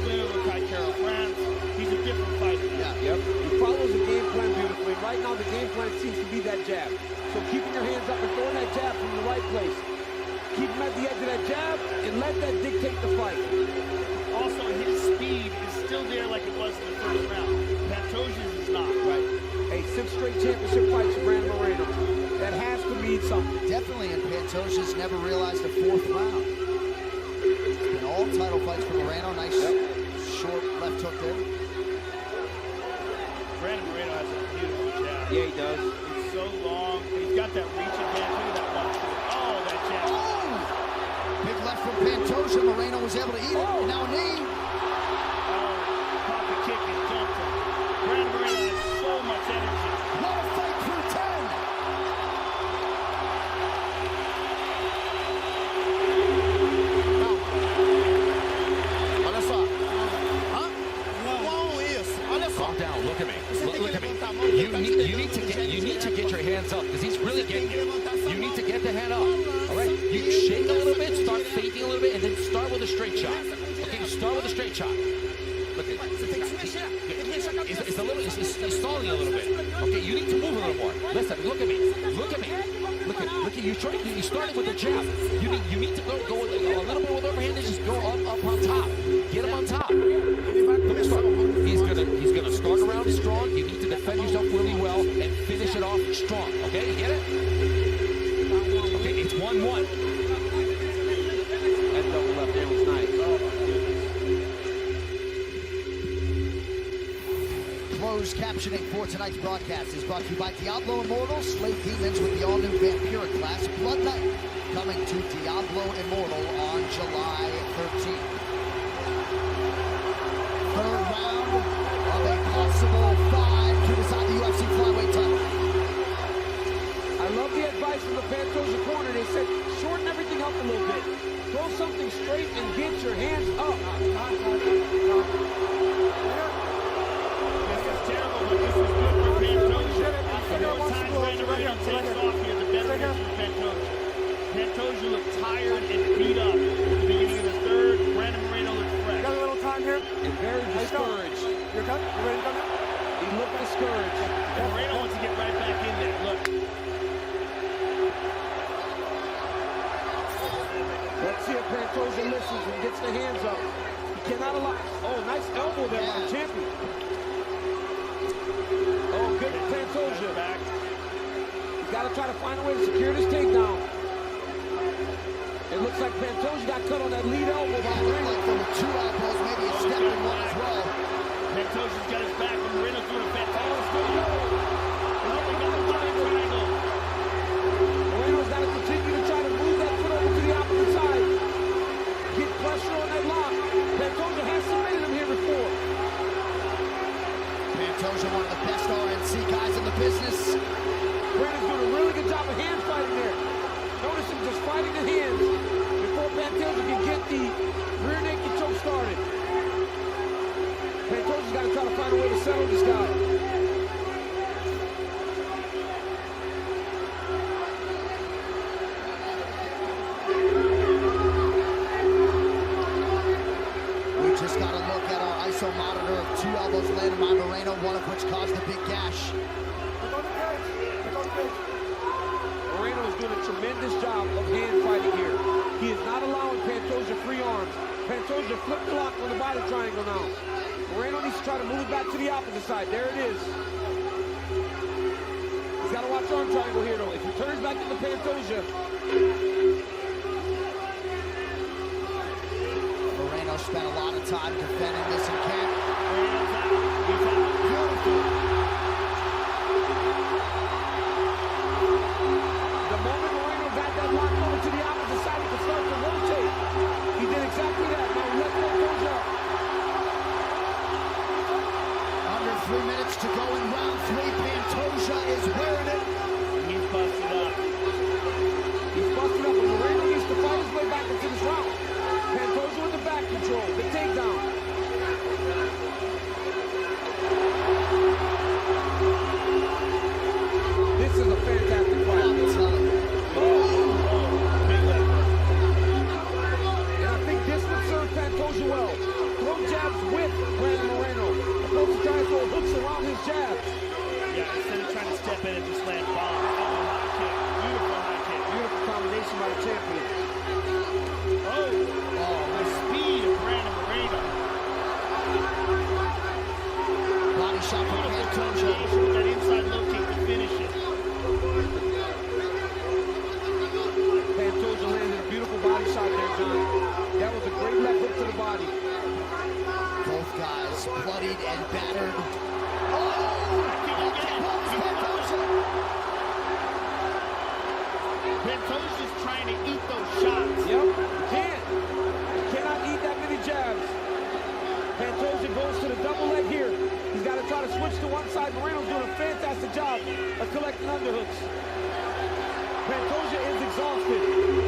Blue, Kai Kara France. He's a different fighter. He follows the game plan beautifully. right now the game plan seems to be that jab. So keeping your hands up and throwing that jab from the right place. Keep him at the edge of that jab and let that dictate the fight. Also, his speed is still there like it was in the first round. Pantoja's is not. Right. Hey, 6 straight championship fights for Brandon Moreno. That has to mean something. Definitely, and Pantoja's never realized a 4th round. It's been all title fights for Moreno. Nice short left hook there. Brandon Moreno has a beautiful jab. Yeah, he does. It's so long. He's got that reach advantage. Look at that one. Oh, that jab. Oh! Big left from Pantoja. Moreno was able to eat it. And now a knee. Caught the kick and dumped him. Brandon Moreno has so much energy. What a fight through 10. Olha só. Hã? Qual isso? Olha só. Calm down. Look at me. Look at me. You need to get your hands up because he's really getting you. You need to get the head up. All right. You shake a little bit, start faking a little bit, and then start with a straight shot. Okay. Start with a straight shot. Look at it's stalling a little bit. Okay. You need to move a little more. Listen. Look at me. Look at me. Look at you. You started with the jab. You need to go a little bit with overhand and just go up on top. Get him on top. He's gonna start around strong. You need to defend yourself really well and finish it off strong. Okay, you get it? Okay, it's 1-1. That double left there was nice. Closed captioning for tonight's broadcast is brought to you by Diablo Immortal. Slay demons with the all-new Vampira class Blood Knight, coming to Diablo Immortal on July 13th. Third round of a possible 5 to decide the UFC flyweight title. I love the advice from the Pantoja corner. They said shorten everything up a little bit. Throw something straight and get your hands up. This is terrible, but this is good for Pantoja. The more time Brandon Moreno takes off here, the better it is for Pantoja. Pantoja looked tired and beat up at the beginning of the third. Brandon Moreno looked fresh. Got a little time here. And very discouraged. You're done? You ready to come in? He looked discouraged. And Moreno wants to get right back in there. Look. Let's see if Pantoja listens and gets the hands up. He cannot allow. Oh, nice elbow there by the champion. Oh, good for Pantoja. Back. He's got to try to find a way to secure this takedown. It looks like Pantoja got cut on that lead elbow. Yeah, it looked like there were 2 elbows, maybe a step in one as well. Pantoja's got his back, and Moreno's doing a fantastic job. Oh, we got the triangle. Moreno's got to continue to try to move that foot over to the opposite side. Get pressure on that lock. Pantoja has submitted him here before. Pantoja, one of the best RNC guys in the business. Brandon's doing a really good job of hand fighting there. Notice him just fighting the hands before Pantoja can get the rear naked choke started. Pantoja's got to try to find a way to settle this guy. We just got a look at our ISO monitor of 2 elbows landed by Moreno, one of which caused a big gash. Moreno is doing a tremendous job of hand fighting here. He is not allowing Pantoja free arms. Pantoja flipped the lock on the body triangle now. Moreno needs to try to move it back to the opposite side. There it is. He's got to watch arm triangle here, though. If he turns back into Pantoja. Moreno spent a lot of time defending this in camp. Beautiful. The moment Moreno got that lock over to the opposite side, he could start to rotate. He did exactly that. Now let Pantoja up. Under 3 minutes to go in round 3. Pantoja is wearing it. He's busted up. He's busted up, and Moreno needs to fight his way back into this round. Pantoja with the back control, the takedown. start collecting underhooks. Pantoja is exhausted,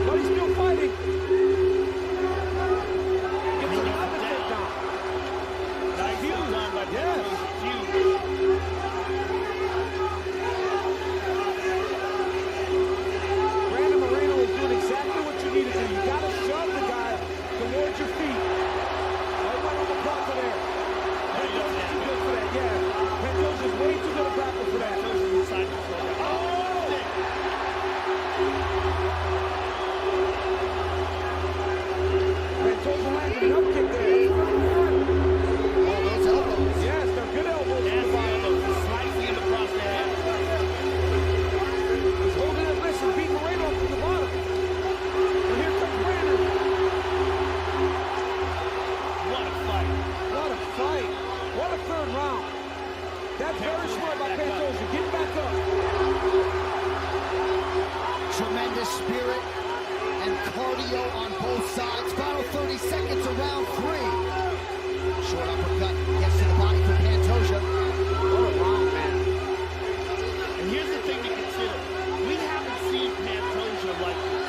but he's still fighting. Gets another takedown. Nice hold on by Pantoja. Huge. Brandon Moreno is doing exactly what you need to do. You got to shove the guy towards your feet. Right on the blocker there. Pantoja's too good for that, yeah. Pantoja's way too good a grappler for that. Pantoja's inside the shoulder. Pantoja landed an up kick there. Oh, those elbows. Yes, they're good elbows. Yes, elbows. Slicing him across the head. He's holding it, listen, beat Moreno from the bottom. And here comes Brandon. What a fight. What a fight. What a third round. That's very smart by Pantoja. Get back up. Tremendous spirit and cardio on both sides. Final 30 seconds of round 3. Short uppercut gets to the body for Pantoja. What a round, man. And here's the thing to consider. We haven't seen Pantoja like this.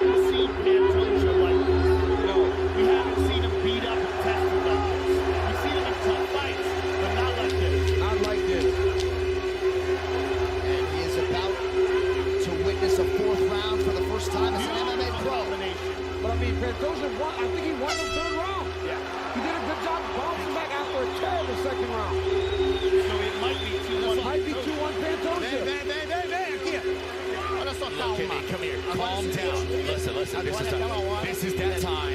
We haven't seen Pantoja like this. No. We haven't seen him beat up and tested like this. We've seen him in tough fights, but not like this. Not like this. And he is about to witness a 4th round for the first time as an MMA pro. But I mean, Pantoja won. I think he won the third round. Yeah. He did a good job bouncing back after a terrible second round. So it might be 2-1. It might be 2-1 Pantoja. Come here. Calm down. Listen. This is that time.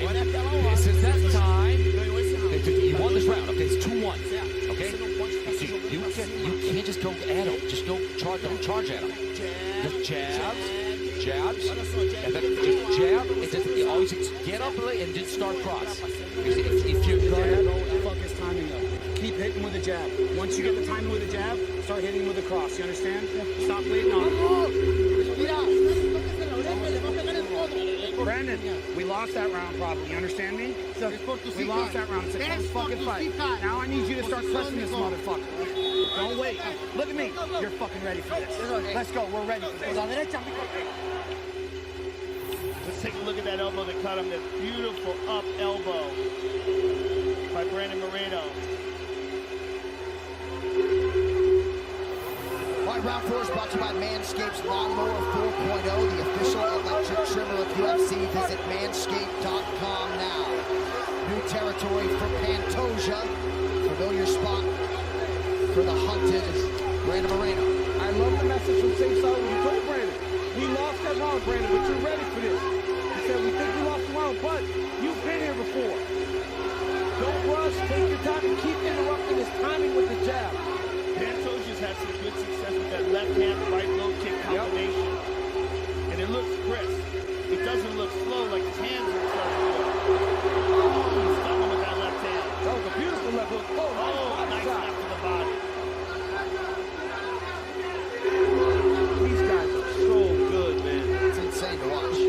This is that time. You won this round. Okay, it's 2-1. Okay? You can't just go at him. Just don't charge at him. Just jabs, and then just jab, and just always get up and just start cross. If you're there, don't fuck his timing up. Keep hitting with a jab. Once you get the timing with a jab, start hitting with a cross. You understand? Stop waiting on it. Brandon, we lost that round probably. You understand me? We lost that round. It's a close fucking fight. Now I need you to start pressing this motherfucker. Don't wait. Look at me. You're fucking ready for this. Let's go. We're ready for this. Let's take a look at that elbow that caught him. That beautiful up elbow by Brandon Moreno. All right, round 4 is brought to you by Manscaped's Lawnmower 4.0, the official electric trimmer of UFC. Visit manscaped.com now. New territory for Pantoja. Familiar spot for the hunted Brandon Moreno. I love the message from Safe Side when he told Brandon. We lost that round, Brandon, but you're ready for this. He said, we think we lost the round, but you've been here before. Don't rush, take your time, and keep interrupting his timing with the jab. Pantoja's had some good success with that left hand, right low kick combination. Yep. And it looks crisp. It doesn't look slow like his hands are starting to look. Oh, he's stuck him with that left hand. That was a beautiful left hook. Oh, nice left to the body. These guys are so good, man. It's insane to watch.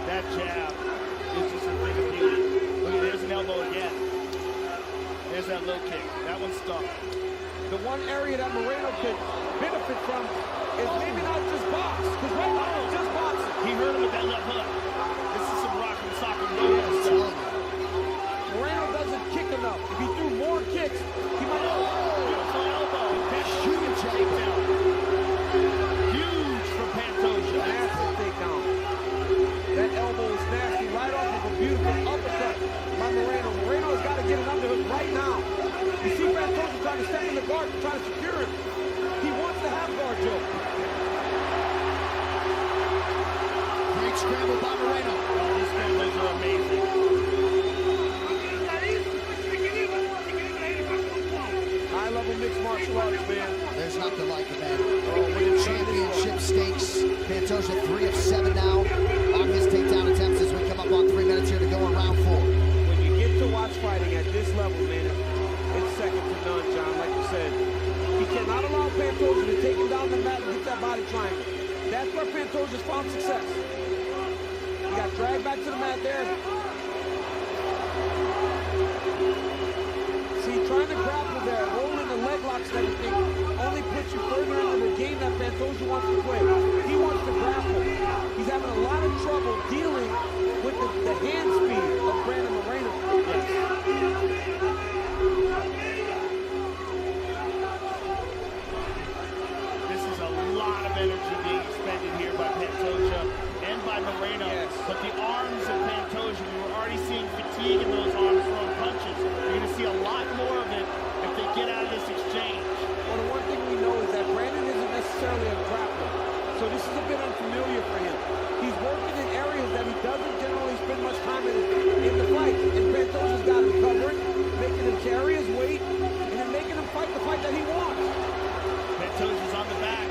That jab is just a thing of beauty. Look, there's an elbow again. There's that low kick. That one's stuck. The one area that Moreno could benefit from is maybe not just box, because right now it's just boxing. He hurt him with that left hook. This is some rock and sock and roll stuff. Moreno doesn't kick enough. If he threw more kicks, he might have... Beautiful elbow. Huge takedown. Huge from Pantoja. Massive takedown. That elbow is nasty right off of a beautiful uppercut by Moreno. Moreno has got to get an underhook right now. You see Pantoja trying to step in the guard and try to secure him. He wants to have guard, Joe. Great scramble by Moreno. Oh, these scrambles are amazing. High-level mixed martial arts, man. There's nothing like it, man. Championship stakes. Pantoja 3 of 7 now on his takedown attempts as we come up on 3 minutes here to go in round 4. When you get to watch fighting at this level, man, it's second to none, John, like you said. He cannot allow Pantoja to take him down the mat and get that body triangle. That's where Pantoja's found success. He got dragged back to the mat there. blocks and everything only puts you further into the game that Pantoja wants to play. He wants to grapple. He's having a lot of trouble dealing with the hand speed of Brandon Moreno. This is a lot of energy being expended here by Pantoja and by Moreno. Yes. But the arms of Pantoja, we were already seeing fatigue in those arms throwing punches. You're going to see a lot more of it if they get out of this exchange. Well, the one thing we know is that Brandon isn't necessarily a grappler. So this is a bit unfamiliar for him. He's working in areas that he doesn't generally spend much time in the fight. And Pantoja's got him covered, making him carry his weight, and then making him fight the fight that he wants. Pantoja's on the back.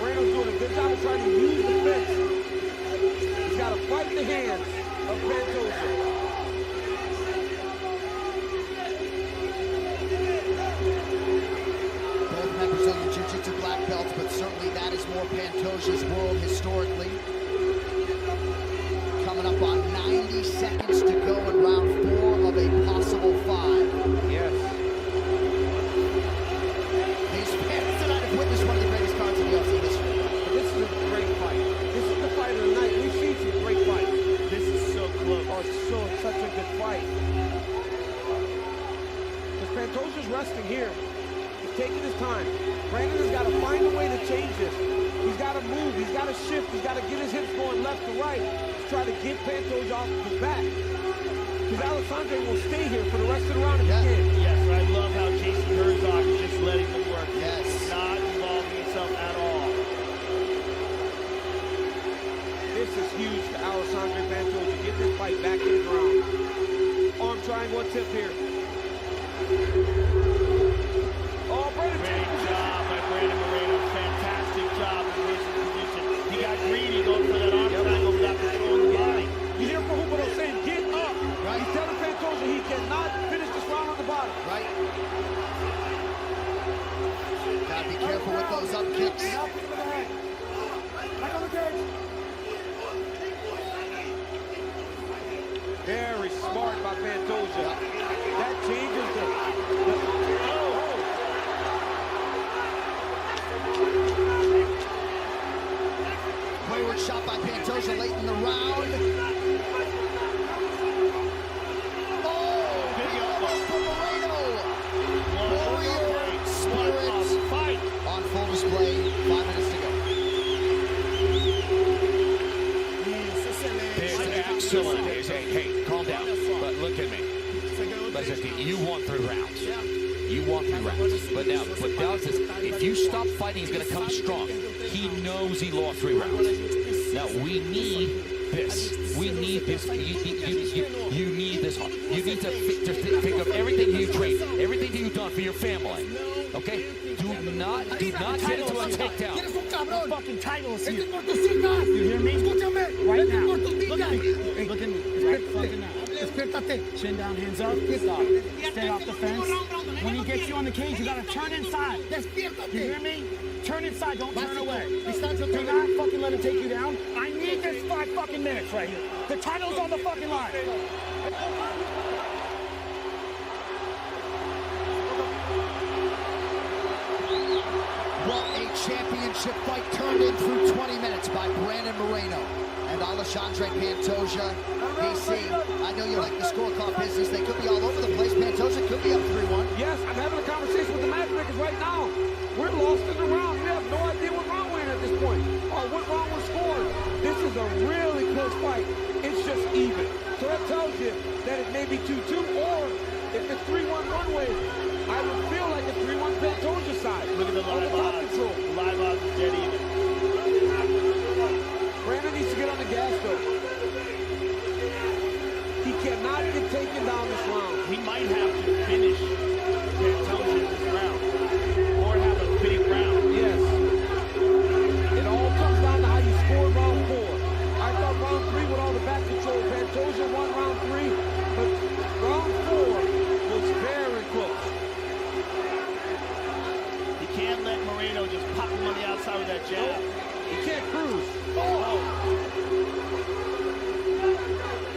Moreno's doing a good job of trying to use the fence. He's got to fight the hands of Pantoja. Brazilian Jiu-Jitsu black belts, but certainly that is more Pantoja's world historically. Coming up on 90 seconds to go in round 4 of a possible 5. Yes. These fans tonight have witnessed one of the greatest cards in UFC history. This is a great fight. This is the fight of the night. We've seen some great fights. This is so close. Oh, it's such a good fight. Because Pantoja's resting here. Taking his time. Brandon has got to find a way to change this. He's got to move. He's got to shift. He's got to get his hips going left to right to try to get Pantoja off his back. Because Alexandre will stay here for the rest of the round if he can. Yes, I love how Jason Herzog is just letting them work. Yes. Not involving himself at all. This is huge to Alexandre Pantoja. Get this fight back in the ground. Arm triangle tip here. Great job by Brandon Moreno. Fantastic job in raising position. He got greedy going for that arm triangle without controlling the body. You hear from Huberto saying, get up. Right. He's telling Pantoja he cannot finish this round on the bottom. Right. Gotta be careful with those up kicks. Back on the cage. Very smart by Pantoja. That changes the Wayward shot by Pantoja late in the round. Oh, big elbow from Moreno. Warrior spirit on full display. 5 minutes to go. Excellent. Hey, calm down. But look at me. Listen, you won 3 rounds. You won 3 rounds. But now, what Dallas is, if you stop fighting, he's going to come strong. He knows he lost 3 rounds. Now, we need this. We need this. You need this. You need to think of everything you trained, everything that you've done for your family. Okay? Do not get into a takedown. No fucking titles here. You hear me? Right now. Look at me. Hey, look at me. Right fucking now. Chin down, hands up. Stop. Stay off the fence. When he gets you on the cage, you gotta turn inside. You hear me? Turn inside, don't turn away. Do not fucking let him take you down. I need this 5 fucking minutes right here. The title's on the fucking line. What a championship fight turned in through 20 minutes by Brandon Moreno and Alexandre Pantoja. DC, I know you like the scorecard business. They could be all over the place. Pantoja could be up 3-1. Yes, I'm having a conversation with the matchmakers right now. We're lost in the round. We have no idea what round we're in at this point or what round we're scoring. This is a really close fight. It's just even. So that tells you that it may be 2-2, or if it's 3-1 one way, I would feel like it's 3-1 Pantoja side. Look at the live odds. The live odds is dead even. Brandon needs to get on the gas though. He cannot get taken down this round. He might have to finish Pantoja in this round, or have a big round. Yes. It all comes down to how you score round 4. I thought round 3 with all the back control, Pantoja won round 3, but round 4 was very close. You can't let Moreno just pop him on the outside with that jab. He can't cruise.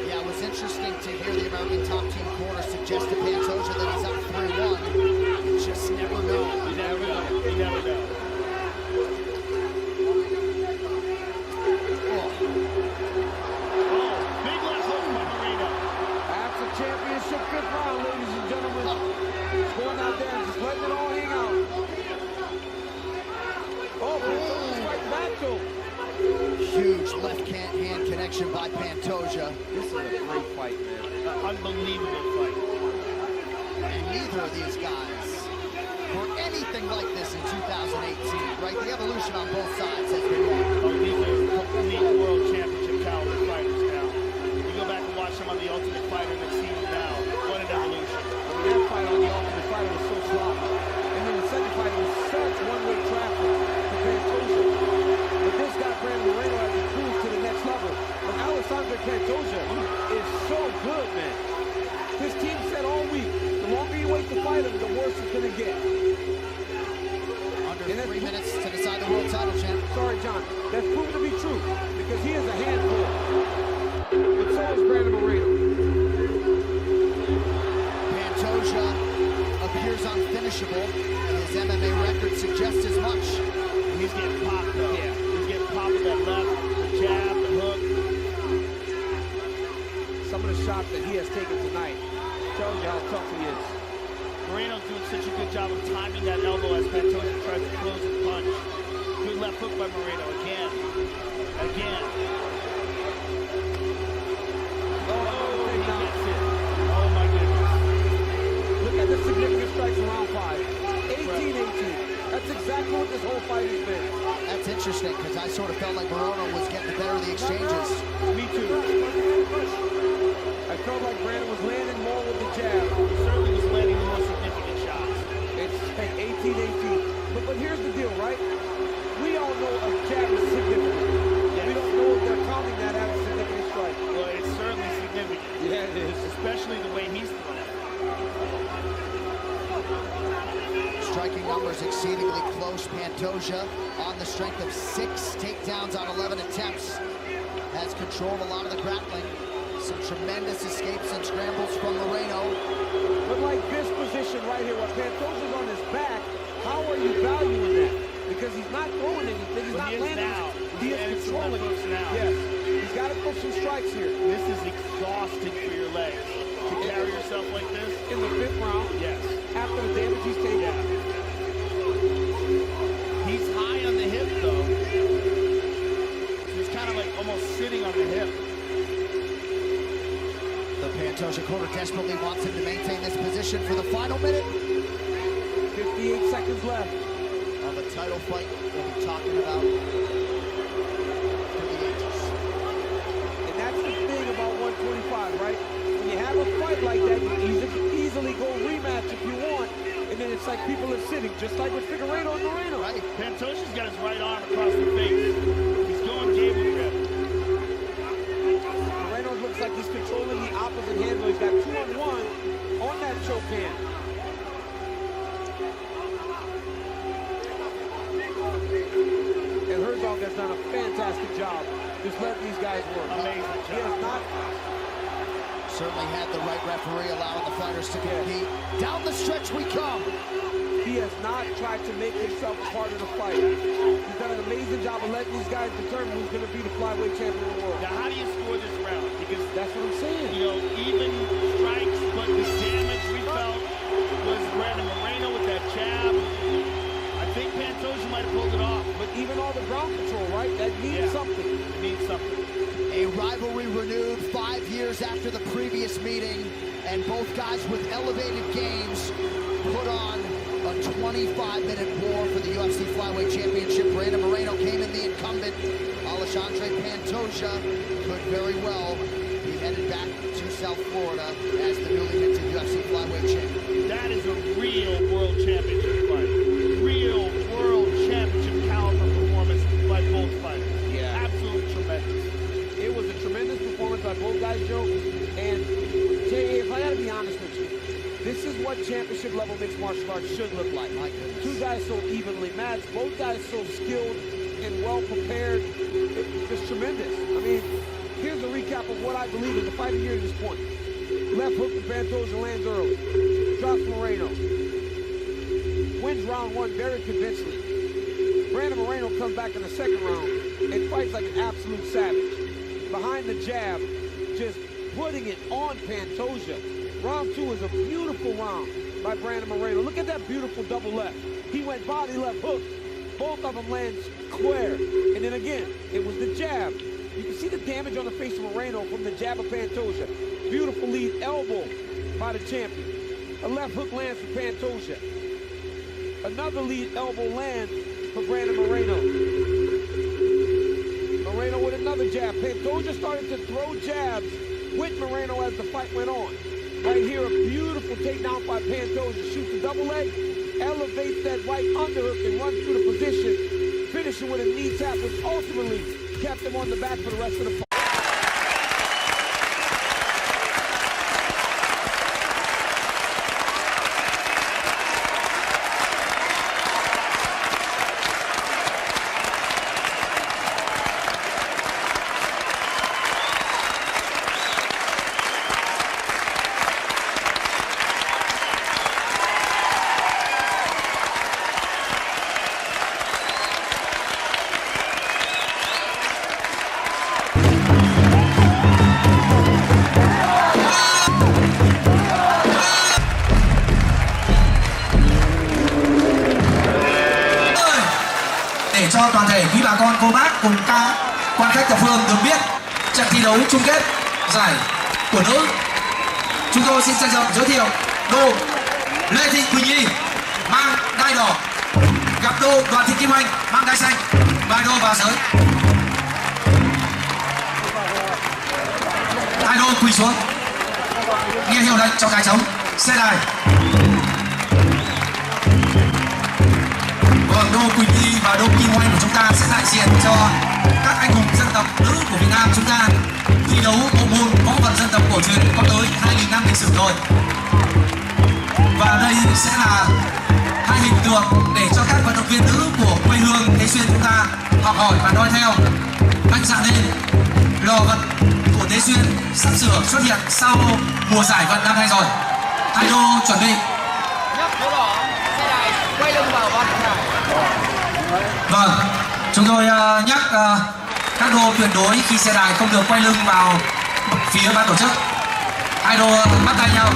Yeah, it was interesting to hear the American Top Team corner suggest suggest to Pantoja that he's up 3-1. You just never know. You never know. You never know. Championship fifth round, ladies and gentlemen. Just going out there and just letting it all hang out. Oh, Pantoja's right back to him. Huge left hand connection by Pantoja. This is a great fight, man. An unbelievable fight. And neither of these guys were anything like this in 2018, right? The evolution on both sides has been wrong. Oh, these are complete world championship caliber fighters now. You go back and watch them on The Ultimate Fighter and see them now. What an evolution. I mean, that fight on The Ultimate Fighter was so sloppy. And then the second fight was such one-way traffic for Pantoja. But this guy, Brandon Moreno, has improved to the next level. But Alexandre Pantoja is so good, man. His team said all week, the longer you wait to fight him, the worse it's going to get. Under 3 minutes to decide the world title, champ. Sorry, John. That's proven to be true because he is a handful. But so is Brandon Moreno. Pantoja appears unfinishable, and his MMA record suggests as much. He's getting popped up. Yeah. He's getting popped with that left, the jab, the hook. Some of the shots that he has taken tonight tells you how tough he is. Moreno's doing such a good job of timing that elbow as Pantoja tries to close and punch. Good left hook by Moreno again. Again. Oh my goodness. Look at the significant strikes in round 5. 18-18. That's exactly what this whole fight has been. That's interesting because I sort of felt like Moreno was getting the better of the exchanges. Me too. I felt like Brandon was landing more with the jab. He certainly was landing the more significant shots. It's 18-18. But here's the deal, right? We all know a jab is significant. Yes. We don't know if they're counting that as a significant strike. Well, it's certainly significant. Yeah, it is. Especially the way he's throwing. Striking numbers exceedingly close. Pantoja on the strength of 6 takedowns on 11 attempts. Has controlled a lot of the grappling. Some tremendous escapes and scrambles from Moreno. But like this position right here, where Pantoja's on his back, how are you valuing that? Because he's not throwing anything, he's not landing. He is controlling it. Yes, he's got to put some strikes here. This is exhausting for your legs. To carry yourself like this. In the 5th round. Yes. After the damage he's taken. Yeah. He's high on the hip though. He's kind of like almost sitting on the hip. The Pantoja corner desperately wants him to maintain this position for the final minute. 58 seconds left. On the title fight we'll be talking about for the ages. And that's the thing about 125, right? When you have a fight like that, you can easily go rematch if you want. And then it's like people are sitting, just like with Figueiredo and Moreno. Right. Pantoja's got his right arm across the face. He's going gable grip. Moreno looks like he's controlling the opposite handle. He's got 2-on-1 on that choke hand. And Herzog has done a fantastic job just letting these guys work. Amazing job. He has not certainly had the right referee allowing the fighters to compete. Down the stretch we come. He has not tried to make himself part of the fight. He's done an amazing job of letting these guys determine who's going to be the flyweight champion of the world. Now, how do you score this round? Because that's what I'm saying. You know, even strikes, but the damage we felt was Brandon Moreno with that jab. I think Pantoja might have pulled it off. But even all the ground control, right? That means something. It means something. A rivalry renewed 5 years after the previous meeting, and both guys with elevated games put on a 25-minute war for the UFC Flyweight Championship. Brandon Moreno came in the incumbent. Alexandre Pantoja could very well be headed back to South Florida as the newly minted UFC Flyweight Champion. That is a real World Championship fight. Real World Championship caliber performance by both fighters. Yeah. Absolutely tremendous. It was a tremendous performance by both guys, Joe. And Jay, if I gotta be honest with you, this is what championship level mixed martial arts should look like. My goodness. Two guys so evenly matched, both guys so skilled and well prepared. It's just tremendous. I mean, here's a recap of what I believe in the fight of the year to this point. Left hook to Pantoja lands early. Drops Moreno. Wins round one very convincingly. Brandon Moreno comes back in the second round and fights like an absolute savage. Behind the jab, just putting it on Pantoja. Round two is a beautiful round by Brandon Moreno. Look at that beautiful double left. He went body left hook. Both of them land square. And then again, it was the jab. You can see the damage on the face of Moreno from the jab of Pantoja. Beautiful lead elbow by the champion. A left hook lands for Pantoja. Another lead elbow lands for Brandon Moreno. Moreno with another jab. Pantoja started to throw jabs with Moreno as the fight went on. Right here, a beautiful takedown by Pantoja. Shoots a double leg, elevates that right underhook and runs through the position, finishing with a knee tap, which ultimately kept him on the back for the rest of the fight. Để cho toàn thể quý bà con cô bác cùng các quan khách thập phương được biết trận thi đấu chung kết giải của nữ, chúng tôi xin trân trọng giới thiệu đô Lê Thị Quỳnh Nhi mang đai đỏ gặp đô Đoàn Thị Kim Anh mang đai xanh, vài đô vào giới. Hai đô quỳ xuống, nghe hiệu lệnh cho cái trống xe đài. Đô Quỳnh Nhi và đô Kim Oanh của chúng ta sẽ đại diện cho các anh hùng dân tộc nữ của Việt Nam chúng ta thi đấu bộ môn võ thuật dân tộc cổ truyền có tới 2.000 năm lịch sử rồi. Và đây sẽ là hai hình tượng để cho các vận động viên nữ của quê hương Tế Xuyên chúng ta học hỏi và noi theo. Mạnh dạn lên, lò vật của Tế Xuyên sắp sửa xuất hiện sau mùa giải vận năm nay rồi. Hai đô chuẩn bị. Quay lưng vào ban khán. Vâng, chúng tôi nhắc các đô tuyệt đối khi xe đài không được quay lưng vào phía ban tổ chức. Hai đô bắt tay nhau.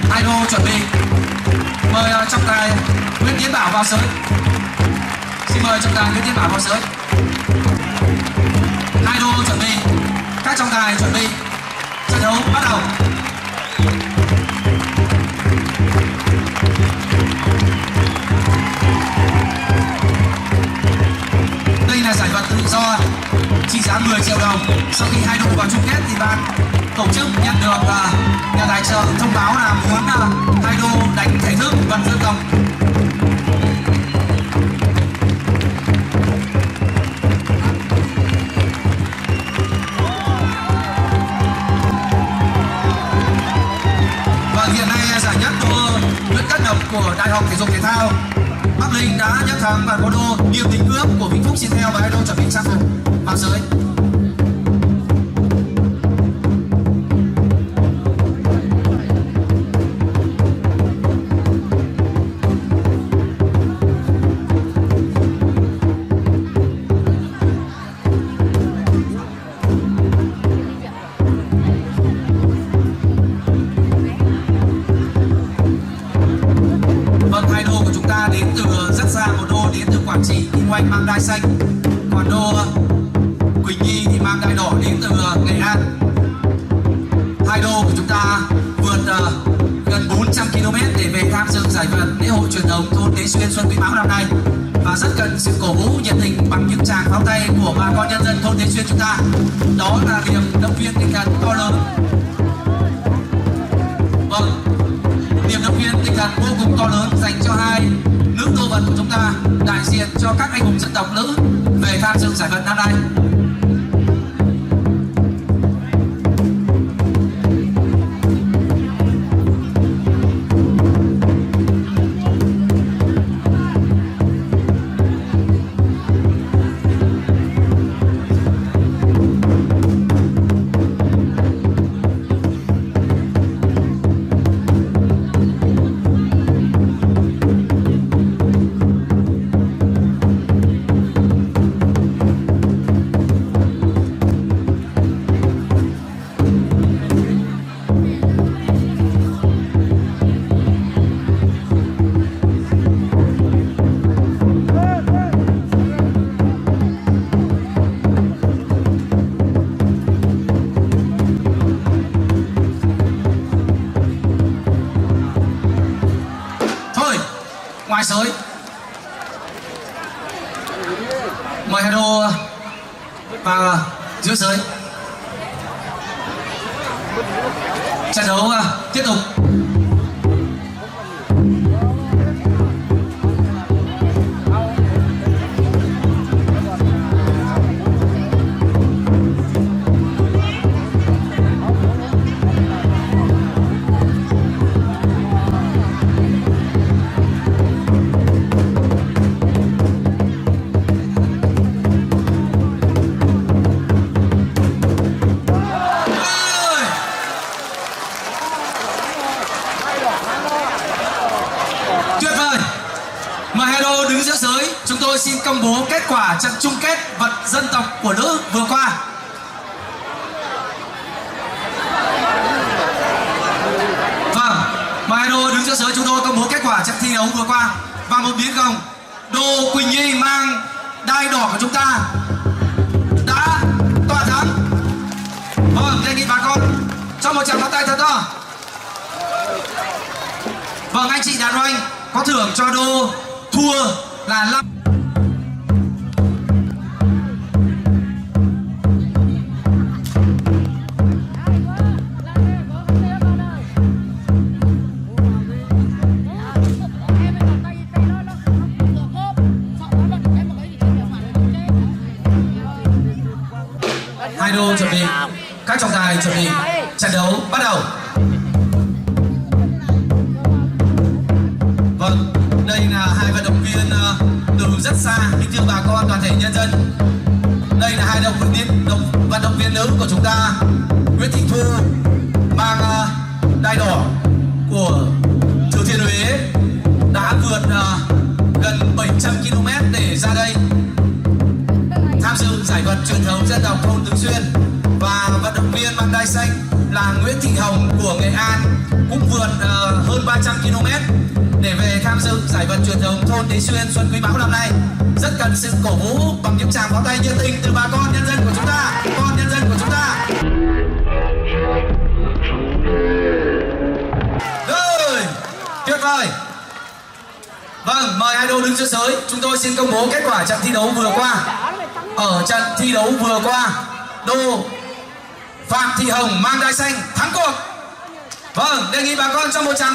Hai đô chuẩn bị. Mời trọng tài Nguyễn Tiến Bảo vào sới. Xin mời trọng tài Nguyễn Tiến Bảo vào sới. Hai đô chuẩn bị. Các trọng tài chuẩn bị. Trận đấu bắt đầu. Đây là giải vật tự do trị giá 10 triệu đồng. Sau khi hai đội vào chung kết thì ban tổ chức nhận được nhà tài trợ thông báo là muốn hai đô đánh thể thức vận dân tộc. Và hiện nay giải nhất đô Nguyễn Tất Độc của Đại học Thể dục Thể thao Bắc Ninh đã nhất thắng và có đô Nghiêm Đình Ước của Vĩnh Phúc xin theo và hai đô chuẩn bị trang phục vào giới. Đến từ rất xa, một đô đến từ Quảng Trị, Kim Oanh mang đai xanh, còn đô Quỳnh Nhi thì mang đai đỏ đến từ Nghệ An. Hai đô của chúng ta vượt gần 400 km để về tham dự giải vận lễ hội truyền thống thôn Tế Xuyên Xuân Quý Mão năm nay và rất cần sự cổ vũ nhiệt tình bằng những tràng pháo tay của bà con nhân dân thôn Tế Xuyên chúng ta. Đó là niềm động viên tinh thần to lớn. Vâng, niềm động viên tinh thần vô cùng to lớn dành cho hai nữ đô vật của chúng ta, đại diện cho các anh hùng dân tộc nữ về tham dự giải vận năm nay. và giữa giới. Trận đấu tiếp tục. Chúng tôi xin công bố kết quả trận chung kết vật dân tộc của nữ vừa qua. Vâng, mời hai đô đứng giữa sới chúng tôi công bố kết quả trận thi đấu vừa qua. Và một biến không, Đô Quỳnh Nhi mang đai đỏ của chúng ta đã tỏa thắng. Vâng, đề nghị bà con cho một tràng pháo tay thật to. Vâng, anh chị Đàn Oanh có thưởng cho Đô thua là 5. Hai đô chuẩn bị, các trọng tài chuẩn bị, trận đấu bắt đầu. Vâng, đây là hai vận động viên từ rất xa, kính thưa bà con toàn thể nhân dân. Đây là hai vận động viên nữ của chúng ta. Nguyễn Thị Thu mang đai đỏ của Thừa Thiên Huế đã vượt gần 700 km để ra đây tham dự giải vật truyền thống dân tộc thôn Tứ Xuyên. Và vận động viên mang đai xanh là Nguyễn Thị Hồng của Nghệ An cũng vượt hơn 300 km để về tham dự giải vật truyền thống thôn Tứ Xuyên Xuân Quý Mão năm nay. Rất cần sự cổ vũ bằng những tràng pháo tay nhiệt tình từ bà con nhân dân của chúng ta, con nhân dân của chúng ta. Rồi, tuyệt vời. Vâng, mời hai đô đứng giữa sới. Chúng tôi xin công bố kết quả trận thi đấu vừa qua. Ở trận thi đấu vừa qua, Đô Phạm Thị Hồng mang đai xanh thắng cuộc. Vâng, đề nghị bà con cho một tràng